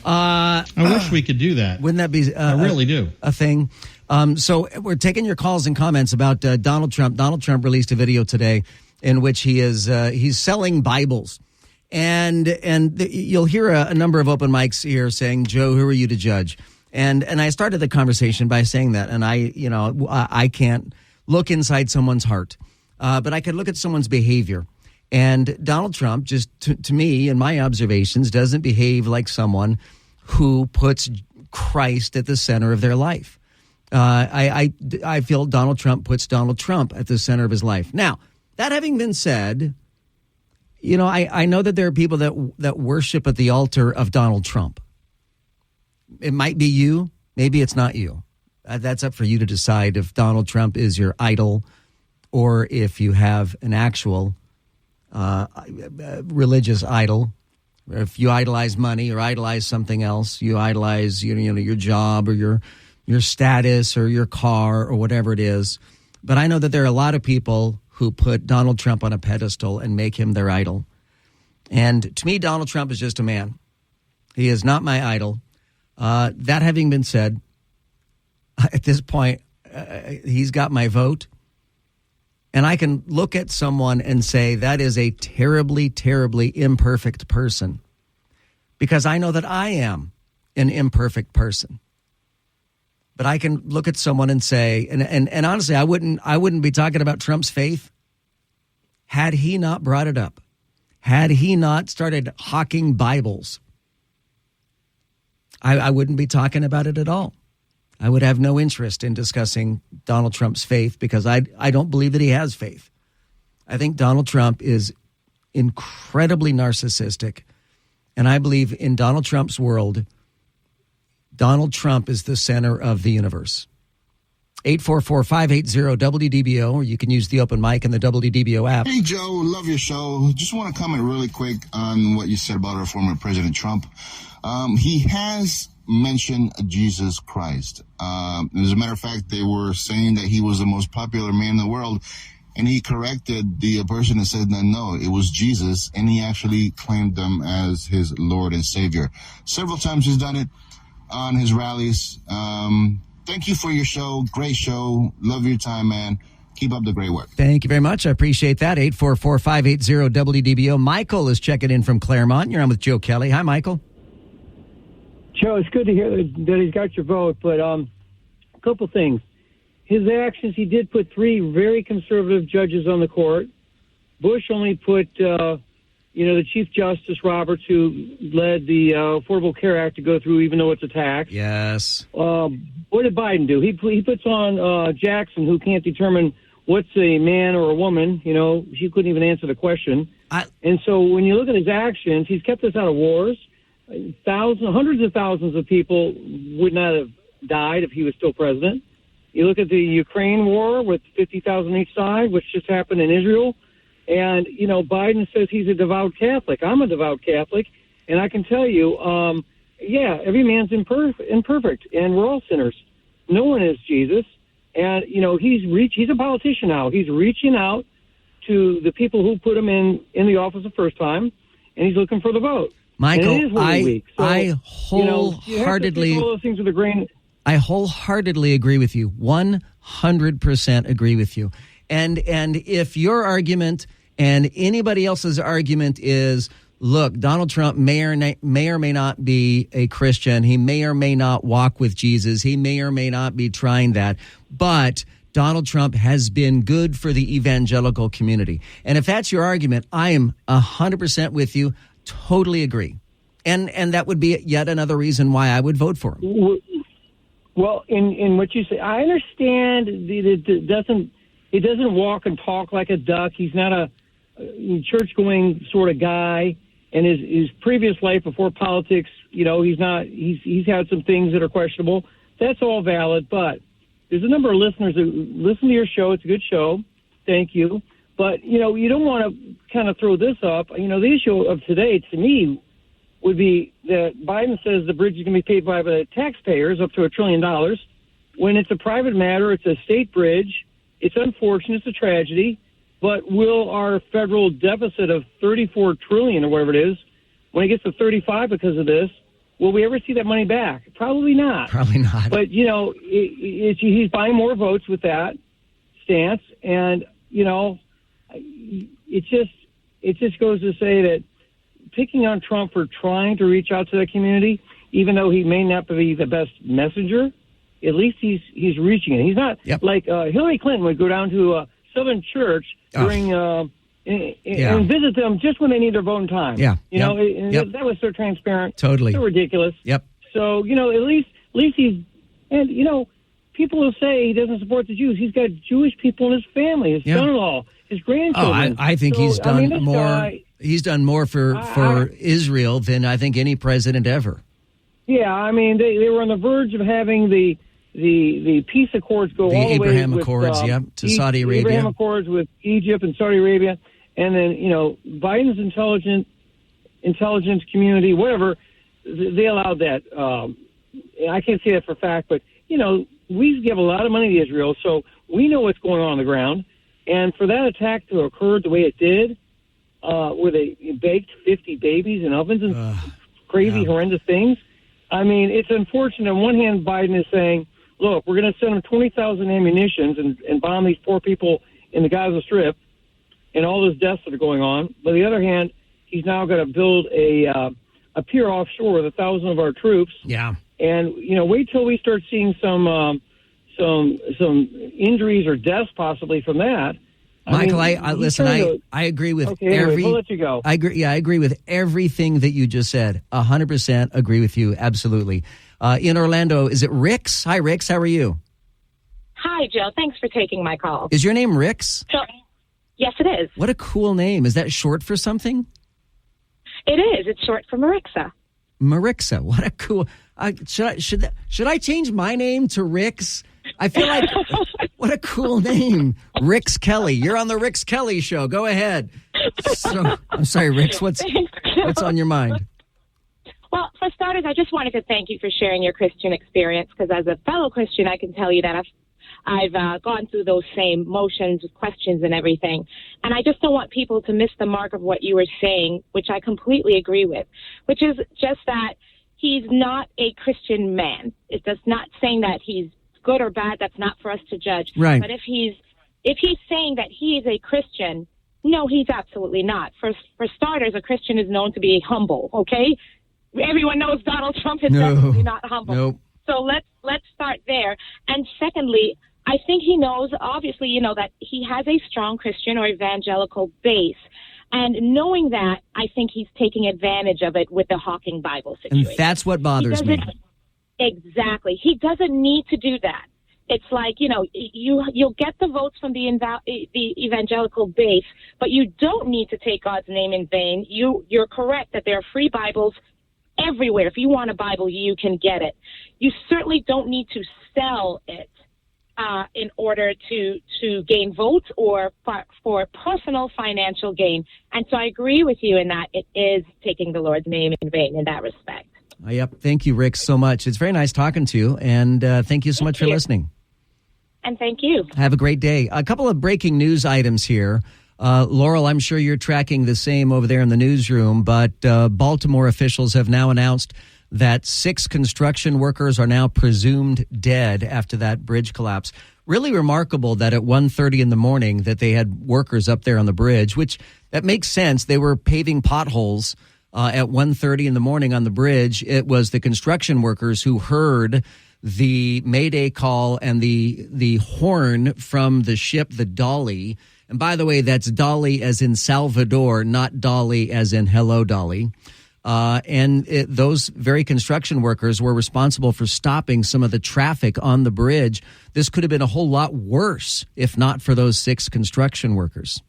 I wish we could do that. Wouldn't that be I really do. A thing? So we're taking your calls and comments about Donald Trump. Donald Trump released a video today in which he is he's selling Bibles, and you'll hear a number of open mics here saying, "Joe, who are you to judge?" And I started the conversation by saying that, and I can't look inside someone's heart, but I could look at someone's behavior. And Donald Trump, just to me, in my observations, doesn't behave like someone who puts Christ at the center of their life. I feel Donald Trump puts Donald Trump at the center of his life. Now, that having been said, I know that there are people that worship at the altar of Donald Trump. It might be you. Maybe it's not you. That's up for you to decide if Donald Trump is your idol or if you have an actual religious idol. If you idolize money or idolize something else, you idolize your job or your status or your car or whatever it is. But I know that there are a lot of people who put Donald Trump on a pedestal and make him their idol. And to me, Donald Trump is just a man. He is not my idol. That having been said, at this point, he's got my vote. And I can look at someone and say that is a terribly, terribly imperfect person, because I know that I am an imperfect person. But I can look at someone and say, and honestly, I wouldn't be talking about Trump's faith had he not brought it up, had he not started hawking Bibles. I wouldn't be talking about it at all. I would have no interest in discussing Donald Trump's faith because I don't believe that he has faith. I think Donald Trump is incredibly narcissistic, and I believe in Donald Trump's world, Donald Trump is the center of the universe. 844-580-WDBO, or you can use the open mic in the WDBO app. Hey, Joe, love your show. Just want to comment really quick on what you said about our former President Trump. He has mentioned Jesus Christ. As a matter of fact, they were saying that he was the most popular man in the world, and he corrected the person that said that no, it was Jesus, and he actually claimed them as his Lord and Savior. Several times he's done it on his rallies. Thank you for your show. Great show. Love your time, man. Keep up the great work. Thank you very much. I appreciate that. 844-580-WDBO. Michael is checking in from Claremont. You're on with Joe Kelley. Hi, Michael. Joe, it's good to hear that he's got your vote, but a couple things. His actions, he did put 3 very conservative judges on the court. Bush only put, the Chief Justice Roberts, who led the Affordable Care Act to go through, even though it's a tax. Yes. What did Biden do? He puts on Jackson, who can't determine what's a man or a woman. She couldn't even answer the question. And so when you look at his actions, he's kept us out of wars. Hundreds of thousands of people would not have died if he was still president. You look at the Ukraine war with 50,000 each side, which just happened in Israel. And, Biden says he's a devout Catholic. I'm a devout Catholic. And I can tell you, every man's imperfect, and we're all sinners. No one is Jesus. And, he's a politician now. He's reaching out to the people who put him in the office the first time, and he's looking for the vote. Michael, I wholeheartedly you have to take all those things with a grain. I wholeheartedly agree with you. 100% agree with you. And if your argument and anybody else's argument is, look, Donald Trump may or may not be a Christian. He may or may not walk with Jesus. He may or may not be trying that. But Donald Trump has been good for the evangelical community. And if that's your argument, I am 100% with you. Totally agree. And that would be yet another reason why I would vote for him. Well, in what you say, I understand it doesn't walk and talk like a duck. He's not a church-going sort of guy. And his previous life before politics, he's had some things that are questionable. That's all valid. But there's a number of listeners who listen to your show. It's a good show. Thank you. But, you don't want to kind of throw this up. The issue of today, to me, would be that Biden says the bridge is going to be paid by the taxpayers up to $1 trillion. When it's a private matter, it's a state bridge. It's unfortunate. It's a tragedy. But will our federal deficit of $34 trillion or whatever it is, when it gets to 35 because of this, will we ever see that money back? Probably not. Probably not. But, he's buying more votes with that stance. And, it just goes to say that picking on Trump for trying to reach out to that community, even though he may not be the best messenger, at least he's reaching it. He's not like Hillary Clinton would go down to a Southern church during and visit them just when they need their voting time. Yeah. That was so transparent. Totally. So ridiculous. Yep. So, at least he's, and, people will say he doesn't support the Jews. He's got Jewish people in his family, his son-in-law, his grandchildren. I think he's done more. He's done more for Israel than I think any president ever. Yeah, they were on the verge of having the peace accords go all the way Abraham with, Accords, to Saudi Arabia. Abraham Accords with Egypt and Saudi Arabia, and then Biden's intelligence community, whatever, they allowed that. I can't say that for a fact, but we give a lot of money to Israel, so we know what's going on the ground. And for that attack to occur the way it did, where they baked 50 babies in ovens and crazy, horrendous things. It's unfortunate. On one hand, Biden is saying, look, we're going to send them 20,000 ammunitions and bomb these poor people in the Gaza Strip and all those deaths that are going on. But on the other hand, he's now going to build a pier offshore with 1,000 of our troops. Yeah. And, wait till we start seeing some injuries or deaths possibly from that. Michael, I agree with we'll let you go. I agree with everything that you just said. 100% agree with you. Absolutely. In Orlando, is it Rix? Hi, Rix. How are you? Hi, Joe. Thanks for taking my call. Is your name Rix? Yes, it is. What a cool name. Is that short for something? It is. It's short for Marixa. Marixa. What a cool. Should I change my name to Rix? I feel like what a cool name, Rix Kelley. You're on the Rix Kelley show. Go ahead. So, I'm sorry, Rix. What's on your mind? Well, for starters, I just wanted to thank you for sharing your Christian experience, because as a fellow Christian, I can tell you that I've gone through those same motions, questions, and everything. And I just don't want people to miss the mark of what you were saying, which I completely agree with, which is just that he's not a Christian man. It's just not saying that he's good or bad. That's not for us to judge. Right. But if he's saying that he is a Christian, no, he's absolutely not. For starters, a Christian is known to be humble. Okay, everyone knows Donald Trump is definitely not humble. Nope. So let's start there. And secondly, I think he knows, obviously, that he has a strong Christian or evangelical base. And knowing that, I think he's taking advantage of it with the Hawking Bible situation. And that's what bothers me. Exactly. He doesn't need to do that. It's like, you'll get the votes from the evangelical base, but you don't need to take God's name in vain. You're correct that there are free Bibles everywhere. If you want a Bible, you can get it. You certainly don't need to sell it in order to gain votes or for personal financial gain. And so I agree with you in that it is taking the Lord's name in vain in that respect. Yep. Thank you, Rick, so much. It's very nice talking to you, and thank you so much for listening. And thank you. Have a great day. A couple of breaking news items here. Laurel, I'm sure you're tracking the same over there in the newsroom, but Baltimore officials have now announced that 6 construction workers are now presumed dead after that bridge collapse. Really remarkable that at 1:30 in the morning that they had workers up there on the bridge, which that makes sense. They were paving potholes at 1:30 in the morning on the bridge. It was the construction workers who heard the Mayday call and the horn from the ship, the Dolly. And by the way, that's Dolly as in Salvador, not Dolly as in Hello, Dolly. Those very construction workers were responsible for stopping some of the traffic on the bridge. This could have been a whole lot worse if not for those 6 construction workers.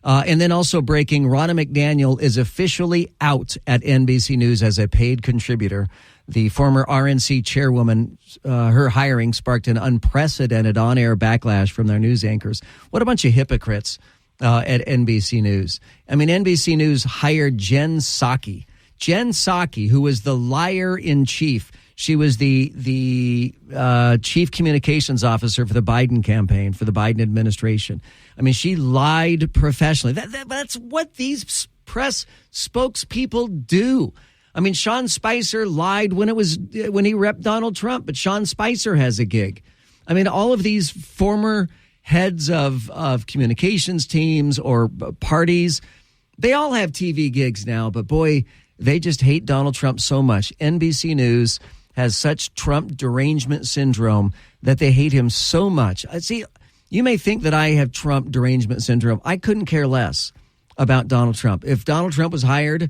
And then also breaking, Ronna McDaniel is officially out at NBC News as a paid contributor. The former RNC chairwoman, her hiring sparked an unprecedented on-air backlash from their news anchors. What a bunch of hypocrites at NBC News. I mean, NBC News hired Jen Psaki. Jen Psaki, who was the liar-in-chief. She was the chief communications officer for the Biden campaign, for the Biden administration. I mean, she lied professionally. That's what these press spokespeople do. I mean, Sean Spicer lied when he repped Donald Trump, but Sean Spicer has a gig. I mean, all of these former heads of communications teams or parties, they all have TV gigs now, but boy, they just hate Donald Trump so much. NBC News has such Trump derangement syndrome that they hate him so much. See, you may think that I have Trump derangement syndrome. I couldn't care less about Donald Trump. If Donald Trump was hired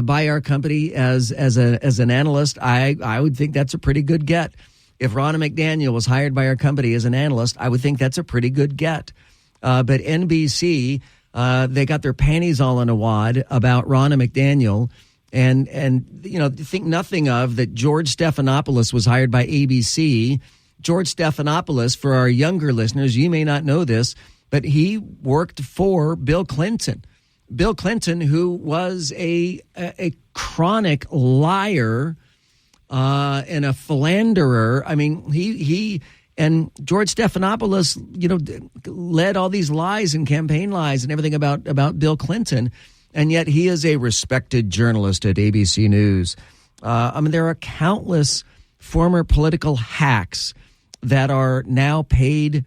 by our company as an analyst, I would think that's a pretty good get. If Ronna McDaniel was hired by our company as an analyst, I would think that's a pretty good get. But NBC, they got their panties all in a wad about Ronna McDaniel. And you know, think nothing of that George Stephanopoulos was hired by ABC. George Stephanopoulos, for our younger listeners, you may not know this, but he worked for Bill Clinton. Bill Clinton, who was a chronic liar and a philanderer. I mean, he and George Stephanopoulos, you know, led all these lies and campaign lies and everything about Bill Clinton. And yet he is a respected journalist at ABC News. I mean, there are countless former political hacks that are now paid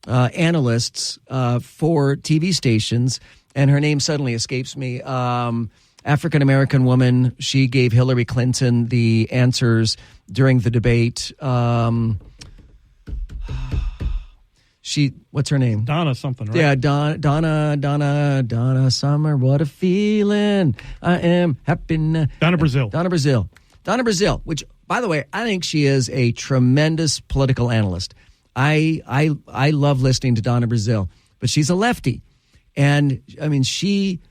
analysts for TV stations. And her name suddenly escapes me. African-American woman. She gave Hillary Clinton the answers during the debate. What's her name? Donna something, right? Yeah, Donna Summer. What a feeling. I am happy now. Donna Brazile. Donna Brazile, which, by the way, I think she is a tremendous political analyst. I love listening to Donna Brazile, but she's a lefty. And, I mean,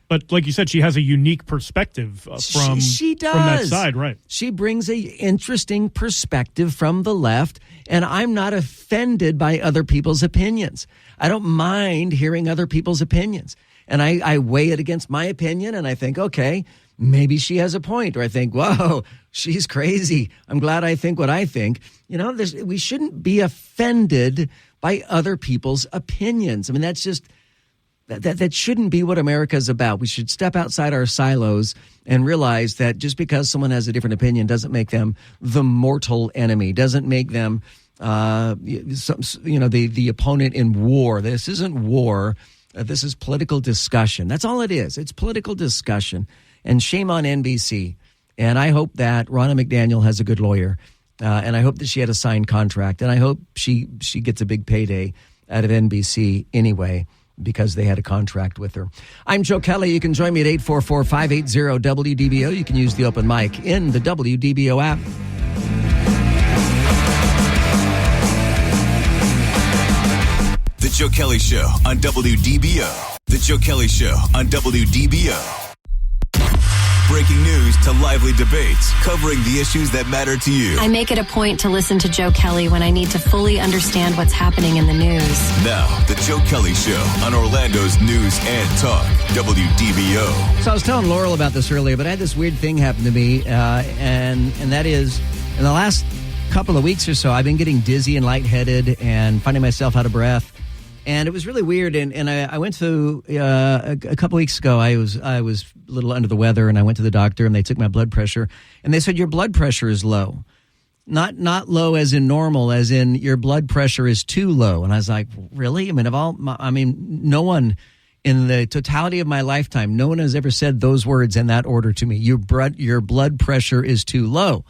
But like you said, she has a unique perspective from that side, right? She brings a interesting perspective from the left, and I'm not offended by other people's opinions. I don't mind hearing other people's opinions. And I weigh it against my opinion, and I think, okay, maybe she has a point. Or I think, whoa, she's crazy. I'm glad I think what I think. You know, we shouldn't be offended by other people's opinions. I mean, that's just... That shouldn't be what America is about. We should step outside our silos and realize that just because someone has a different opinion doesn't make them the mortal enemy, doesn't make them, the opponent in war. This isn't war. This is political discussion. That's all it is. It's political discussion. And shame on NBC. And I hope that Ronna McDaniel has a good lawyer. And I hope that she had a signed contract. And I hope she gets a big payday out of NBC anyway, because they had a contract with her. I'm Joe Kelley. You can join me at 844-580-WDBO. You can use the open mic in the WDBO app. The Joe Kelley Show on WDBO. The Joe Kelley Show on WDBO. Breaking news to lively debates, covering the issues that matter to you. I make it a point to listen to Joe Kelley when I need to fully understand what's happening in the news. Now, the Joe Kelley Show on Orlando's News and Talk, WDBO. So I was telling Laurel about this earlier, but I had this weird thing happen to me, and that is, in the last couple of weeks or so, I've been getting dizzy and lightheaded and finding myself out of breath. And it was really weird. And I went to a couple weeks ago. I was a little under the weather, and I went to the doctor, and they took my blood pressure, and they said your blood pressure is low, not low as in normal, as in your blood pressure is too low. And I was like, really? I mean, no one in the totality of my lifetime, no one has ever said those words in that order to me. Your blood pressure is too low.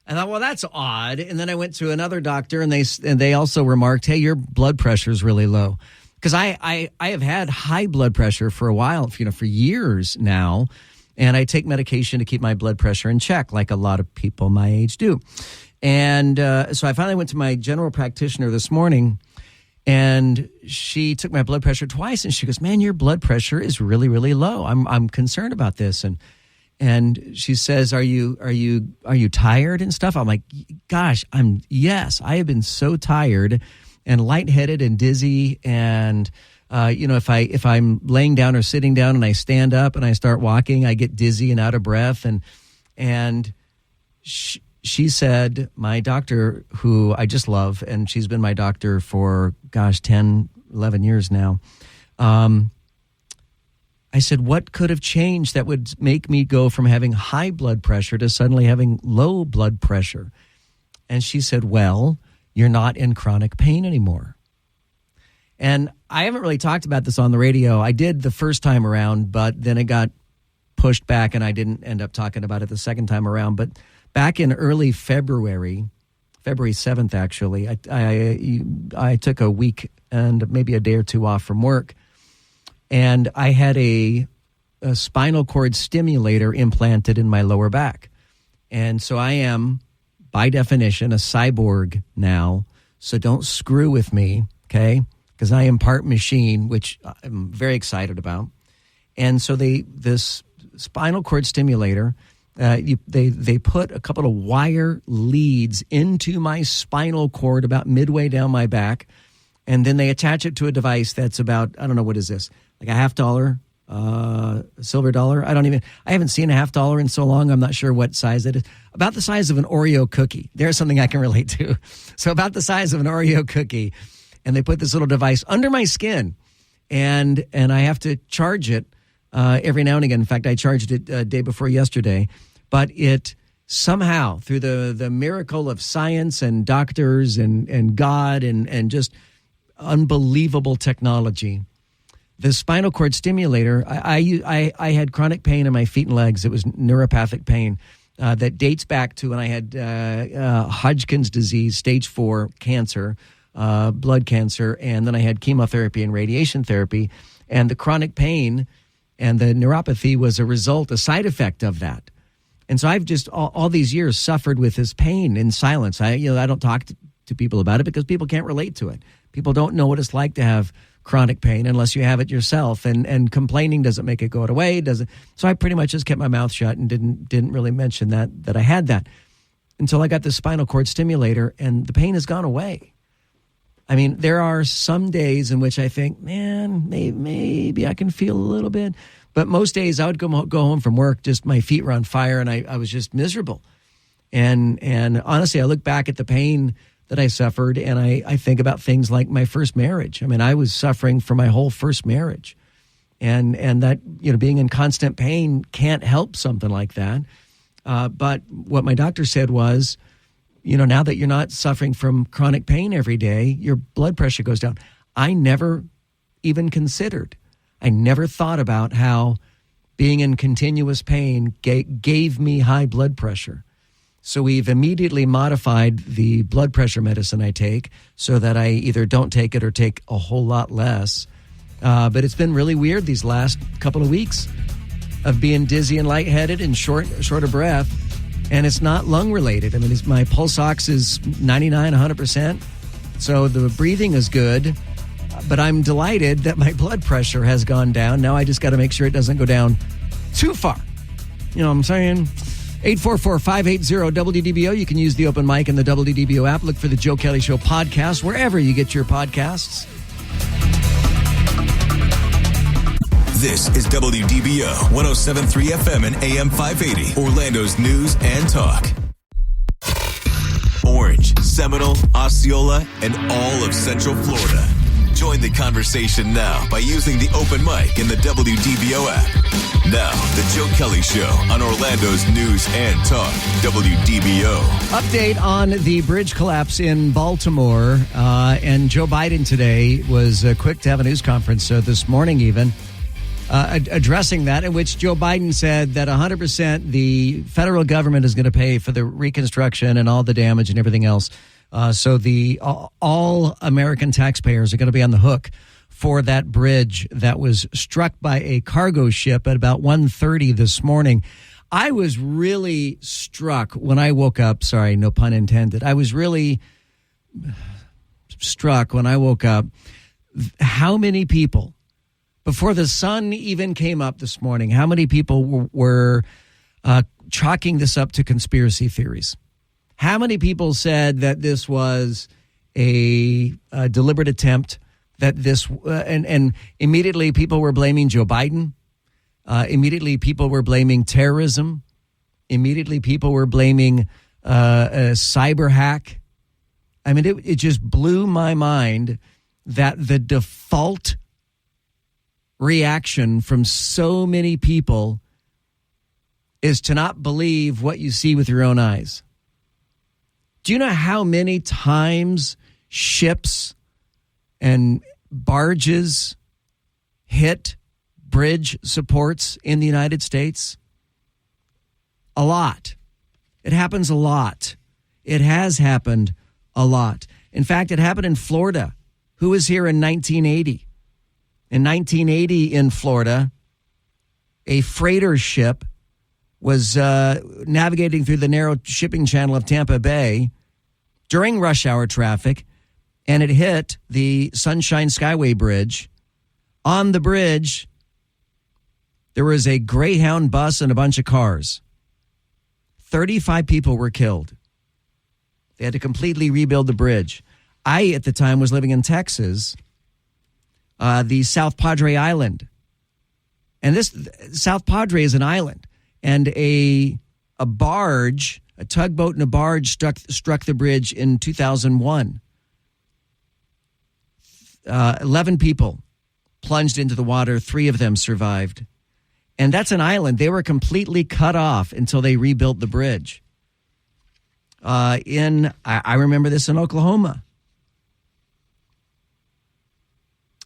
I thought, well, that's odd. And then I went to another doctor, and they also remarked, hey, your blood pressure is really low. Because I have had high blood pressure for a while, for years now, and I take medication to keep my blood pressure in check, like a lot of people my age do. And so I finally went to my general practitioner this morning, and she took my blood pressure twice, and she goes, man, your blood pressure is really, really low. I'm concerned about this. And she says, are you tired and stuff? I'm like, gosh, yes, I have been so tired and lightheaded and dizzy. And, if I'm laying down or sitting down and I stand up and I start walking, I get dizzy and out of breath. And she said, my doctor, who I just love, and she's been my doctor for, 10, 11 years now. I said, what could have changed that would make me go from having high blood pressure to suddenly having low blood pressure? And she said, well, you're not in chronic pain anymore. And I haven't really talked about this on the radio. I did the first time around, but then it got pushed back and I didn't end up talking about it the second time around. But back in early February 7th, actually, I took a week and maybe a day or two off from work. And I had a spinal cord stimulator implanted in my lower back. And so I am, by definition, a cyborg now. So don't screw with me, okay? Because I am part machine, which I'm very excited about. And so this spinal cord stimulator, they put a couple of wire leads into my spinal cord about midway down my back. And then they attach it to a device that's about, I don't know, what is this? Like a $50, silver dollar. I haven't seen a $50 in so long. I'm not sure what size it is. About the size of an Oreo cookie. There's something I can relate to. So about the size of an Oreo cookie. And they put this little device under my skin. And I have to charge it every now and again. In fact, I charged it day before yesterday. But it somehow, through the miracle of science and doctors and God and just unbelievable technology, the spinal cord stimulator, I had chronic pain in my feet and legs. It was neuropathic pain that dates back to when I had Hodgkin's disease, stage 4 cancer, blood cancer, and then I had chemotherapy and radiation therapy. And the chronic pain and the neuropathy was a side effect of that. And so I've just all these years suffered with this pain in silence. I don't talk to people about it because people can't relate to it. People don't know what it's like to have chronic pain unless you have it yourself, and complaining doesn't make it go away. So I pretty much just kept my mouth shut and didn't really mention that I had that until I got the spinal cord stimulator, and the pain has gone away. I mean, there are some days in which I think, man, maybe I can feel a little bit, but most days I would go home from work, just my feet were on fire, and I was just miserable. And honestly, I look back at the pain that I suffered, and I think about things like my first marriage. I mean, I was suffering for my whole first marriage, and that, being in constant pain can't help something like that. But what my doctor said was, now that you're not suffering from chronic pain every day, your blood pressure goes down. I never even considered. I never thought about how being in continuous pain gave me high blood pressure. So we've immediately modified the blood pressure medicine I take so that I either don't take it or take a whole lot less. But it's been really weird these last couple of weeks of being dizzy and lightheaded and short of breath. And it's not lung related. I mean, my pulse ox is 99, 100%. So the breathing is good. But I'm delighted that my blood pressure has gone down. Now I just got to make sure it doesn't go down too far. You know what I'm saying? 844-580-WDBO. You can use the open mic in the WDBO app. Look for the Joe Kelley Show podcast wherever you get your podcasts. This is WDBO 107.3 FM and AM 580, Orlando's news and talk. Orange, Seminole, Osceola, and all of Central Florida. Join the conversation now by using the open mic in the WDBO app. Now, the Joe Kelley Show on Orlando's News and Talk, WDBO. Update on the bridge collapse in Baltimore. And Joe Biden today was quick to have a news conference this morning even, addressing that, in which Joe Biden said that 100% the federal government is going to pay for the reconstruction and all the damage and everything else. So all American taxpayers are going to be on the hook for that bridge that was struck by a cargo ship at about 1:30 this morning. I was really struck when I woke up. Sorry, no pun intended. I was really struck when I woke up how many people, before the sun even came up this morning, how many people were chalking this up to conspiracy theories. How many people said that this was a deliberate attempt, that this, and immediately people were blaming Joe Biden. Immediately people were blaming terrorism. Immediately people were blaming a cyber hack. I mean, it just blew my mind that the default reaction from so many people is to not believe what you see with your own eyes. Do you know how many times ships and barges hit bridge supports in the United States? A lot. It happens a lot. It has happened a lot. In fact, it happened in Florida. Who was here in 1980? In 1980 in Florida, a freighter ship was navigating through the narrow shipping channel of Tampa Bay during rush hour traffic, and it hit the Sunshine Skyway Bridge. On the bridge, there was a Greyhound bus and a bunch of cars. 35 people were killed. They had to completely rebuild the bridge. I, at the time, was living in Texas, the South Padre Island. And this South Padre is an island. And a barge, a tugboat and a barge struck the bridge in 2001. 11 people plunged into the water. 3 of them survived. And that's an island. They were completely cut off until they rebuilt the bridge. I remember this in Oklahoma.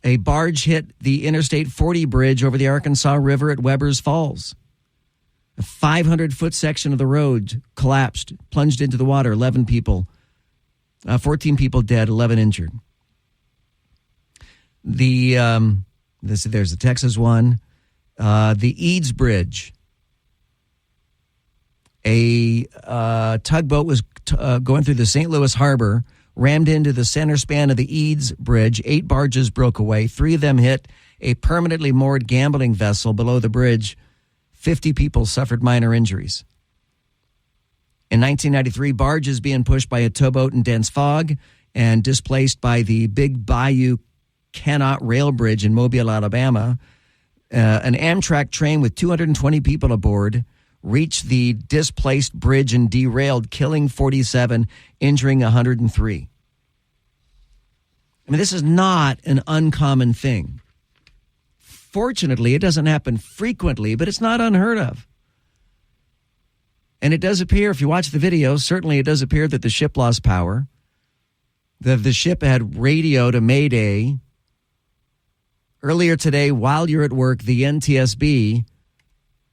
A barge hit the Interstate 40 bridge over the Arkansas River at Weber's Falls. A 500-foot section of the road collapsed, plunged into the water. 11 people, 14 people dead, 11 injured. There's the Texas one. The Eads Bridge. A tugboat was going through the St. Louis Harbor, rammed into the center span of the Eads Bridge. 8 barges broke away. 3 of them hit a permanently moored gambling vessel below the bridge. 50 people suffered minor injuries. In 1993, barges being pushed by a towboat in dense fog and displaced by the Big Bayou Cannot Rail Bridge in Mobile, Alabama. An Amtrak train with 220 people aboard reached the displaced bridge and derailed, killing 47, injuring 103. I mean, this is not an uncommon thing. Fortunately, it doesn't happen frequently, but it's not unheard of. And it does appear, if you watch the video, certainly it does appear that the ship lost power. The ship had radioed a mayday. Earlier today, while you're at work, the NTSB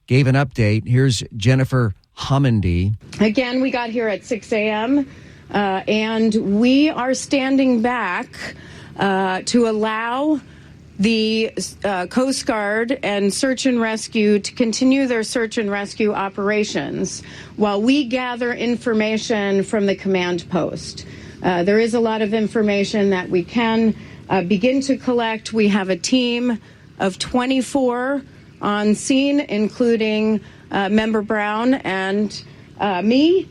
gave an update. Here's Jennifer Homendy. Again, we got here at 6 a.m., and we are standing back to allow the Coast Guard and Search and Rescue to continue their search and rescue operations while we gather information from the command post. There is a lot of information that we can begin to collect. We have a team of 24 on scene, including Member Brown and me.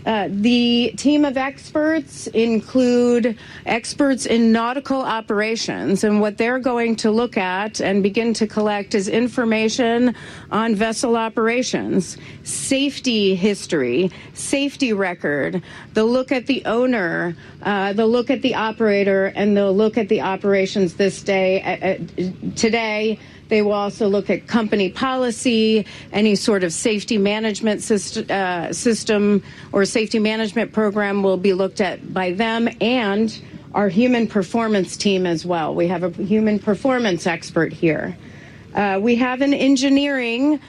The team of experts include experts in nautical operations, and what they're going to look at and begin to collect is information on vessel operations, safety history, safety record. They'll look at the owner, they'll look at the operator, and they'll look at the operations this day, today. They will also look at company policy, any sort of safety management system or safety management program will be looked at by them, and our human performance team as well. We have a human performance expert here. We have an engineering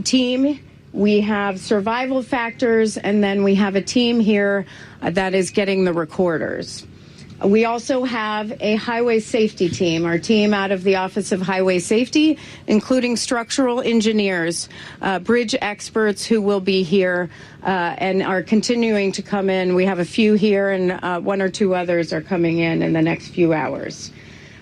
team. We have survival factors, and then we have a team here that is getting the recorders. We also have a highway safety team, our team out of the Office of Highway Safety, including structural engineers, bridge experts who will be here and are continuing to come in. We have a few here, and one or two others are coming in the next few hours.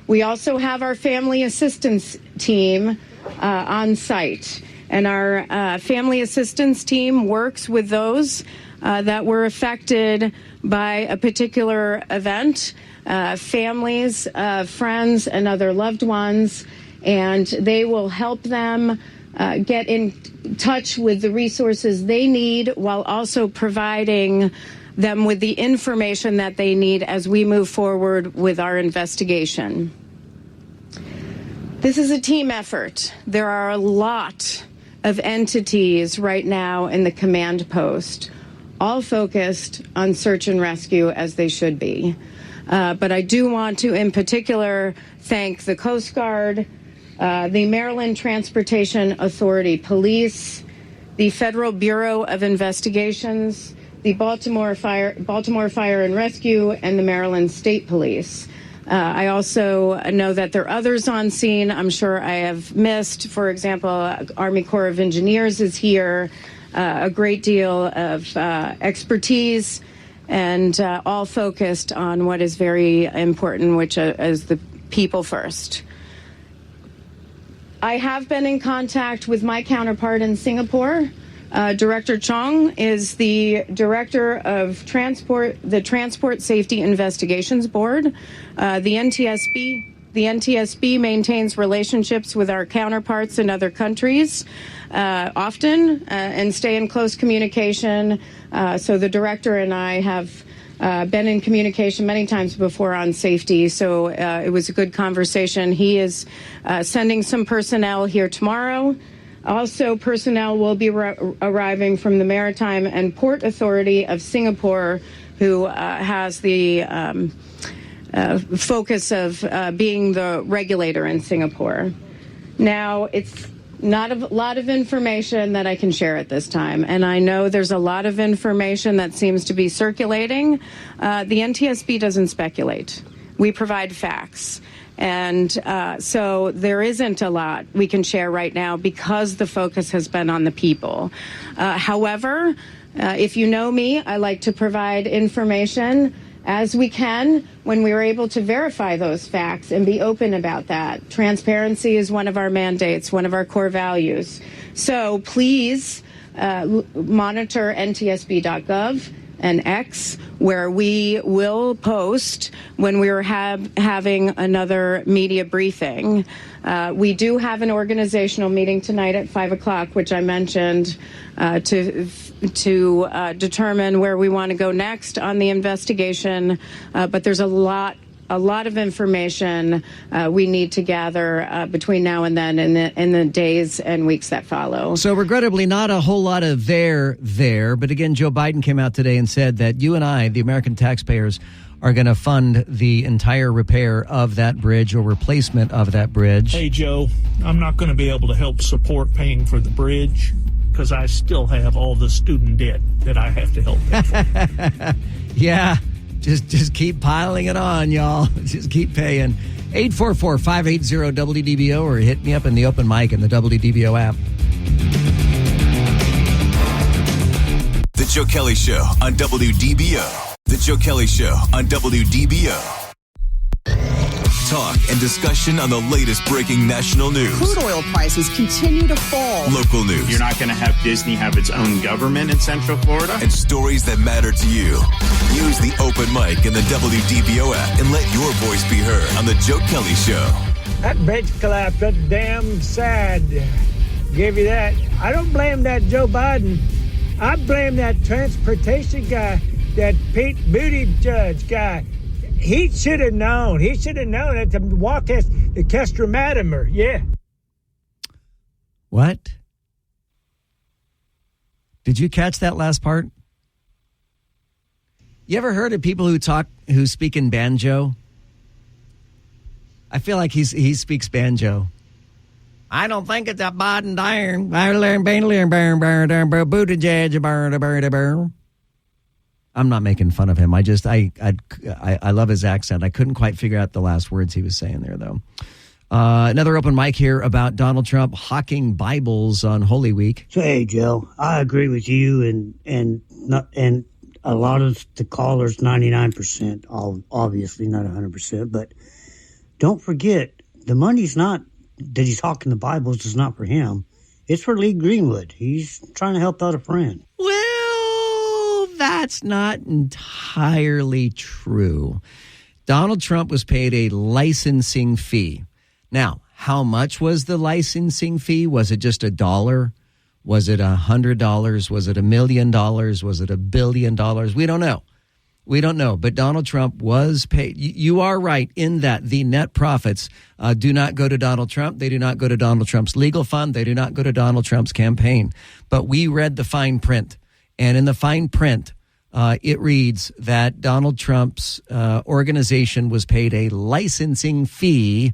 We also have our family assistance team on site, and our family assistance team works with those that were affected by a particular event, families, friends, and other loved ones, and they will help them get in touch with the resources they need while also providing them with the information that they need as we move forward with our investigation. This is a team effort. There are a lot of entities right now in the command post, all focused on search and rescue, as they should be. But I do want to, in particular, thank the Coast Guard, the Maryland Transportation Authority Police, the Federal Bureau of Investigations, the Baltimore Fire and Rescue, and the Maryland State Police. I also know that there are others on scene I'm sure I have missed. For example, Army Corps of Engineers is here. A great deal of expertise, and all focused on what is very important, which is the people first. I have been in contact with my counterpart in Singapore. Director Chong is the director of the Transport Safety Investigations Board. The NTSB maintains relationships with our counterparts in other countries often and stay in close communication. So the director and I have been in communication many times before on safety, so it was a good conversation. He is sending some personnel here tomorrow. Also, personnel will be arriving from the Maritime and Port Authority of Singapore, who has the focus of being the regulator in Singapore. Now, it's not a lot of information that I can share at this time, and I know there's a lot of information that seems to be circulating. The NTSB doesn't speculate. We provide facts. And so there isn't a lot we can share right now because the focus has been on the people. However, if you know me, I like to provide information as we can when we are able to verify those facts and be open about that. Transparency is one of our mandates, one of our core values. So please monitor ntsb.gov and X, where we will post when we are having another media briefing. We do have an organizational meeting tonight at 5 o'clock, which I mentioned, to determine where we want to go next on the investigation. But there's a lot of information we need to gather between now and then in the days and weeks that follow. So regrettably, not a whole lot of there. But again, Joe Biden came out today and said that you and I, the American taxpayers, are going to fund the entire repair of that bridge or replacement of that bridge. Hey, Joe, I'm not going to be able to help support paying for the bridge because I still have all the student debt that I have to help pay for. Yeah. Just keep piling it on, y'all. Just keep paying. 844-580-WDBO or hit me up in the open mic in the WDBO app. The Joe Kelley Show on WDBO. The Joe Kelley Show on WDBO. talk and discussion on the latest breaking national news. Crude oil prices continue to fall. Local news. You're not going to have Disney have its own government in Central Florida. And stories that matter to you. Use the open mic in the WDBO app and let your voice be heard on the Joe Kelley Show. That bridge collapse, that's damn sad. Give you that. I don't blame that Joe Biden. I blame that transportation guy, that Pete Buttigieg guy. He should have known. He should have known that to walk the Kestra-Matimer. Yeah. What? Did you catch that last part? You ever heard of people who speak in banjo? I feel like he speaks banjo. I don't think it's a Biden darn. I'm not making fun of him. I love his accent. I couldn't quite figure out the last words he was saying there, though. Another open mic here about Donald Trump hawking Bibles on Holy Week. So, hey, Joe, I agree with you and a lot of the callers, 99%, obviously not 100%, but don't forget, the money's not that he's hawking the Bibles is not for him. It's for Lee Greenwood. He's trying to help out a friend. Well, that's not entirely true. Donald Trump was paid a licensing fee. Now, how much was the licensing fee? Was it just $1? Was it $100? Was it $1 million? Was it $1 billion? We don't know. We don't know, but Donald Trump was paid. You are right in that the net profits do not go to Donald Trump. They do not go to Donald Trump's legal fund. They do not go to Donald Trump's campaign. But we read the fine print, and in the fine print, it reads that Donald Trump's organization was paid a licensing fee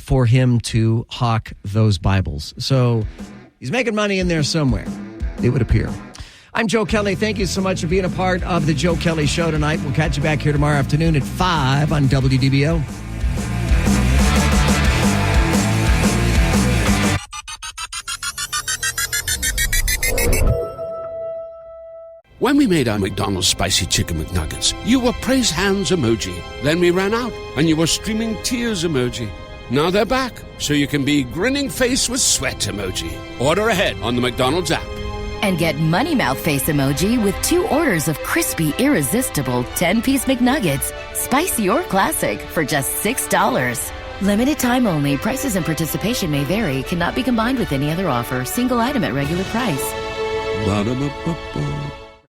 for him to hawk those Bibles. So he's making money in there somewhere, it would appear. I'm Joe Kelley. Thank you so much for being a part of the Joe Kelley Show tonight. We'll catch you back here tomorrow afternoon at 5 on WDBO. When we made our McDonald's Spicy Chicken McNuggets, you were praise hands emoji. Then we ran out, and you were streaming tears emoji. Now they're back, so you can be grinning face with sweat emoji. Order ahead on the McDonald's app. And get Money Mouth Face emoji with 2 orders of crispy, irresistible 10-piece McNuggets, spicy or classic, for just $6. Limited time only. Prices and participation may vary. Cannot be combined with any other offer. Single item at regular price. Ba-da-ba-ba-ba.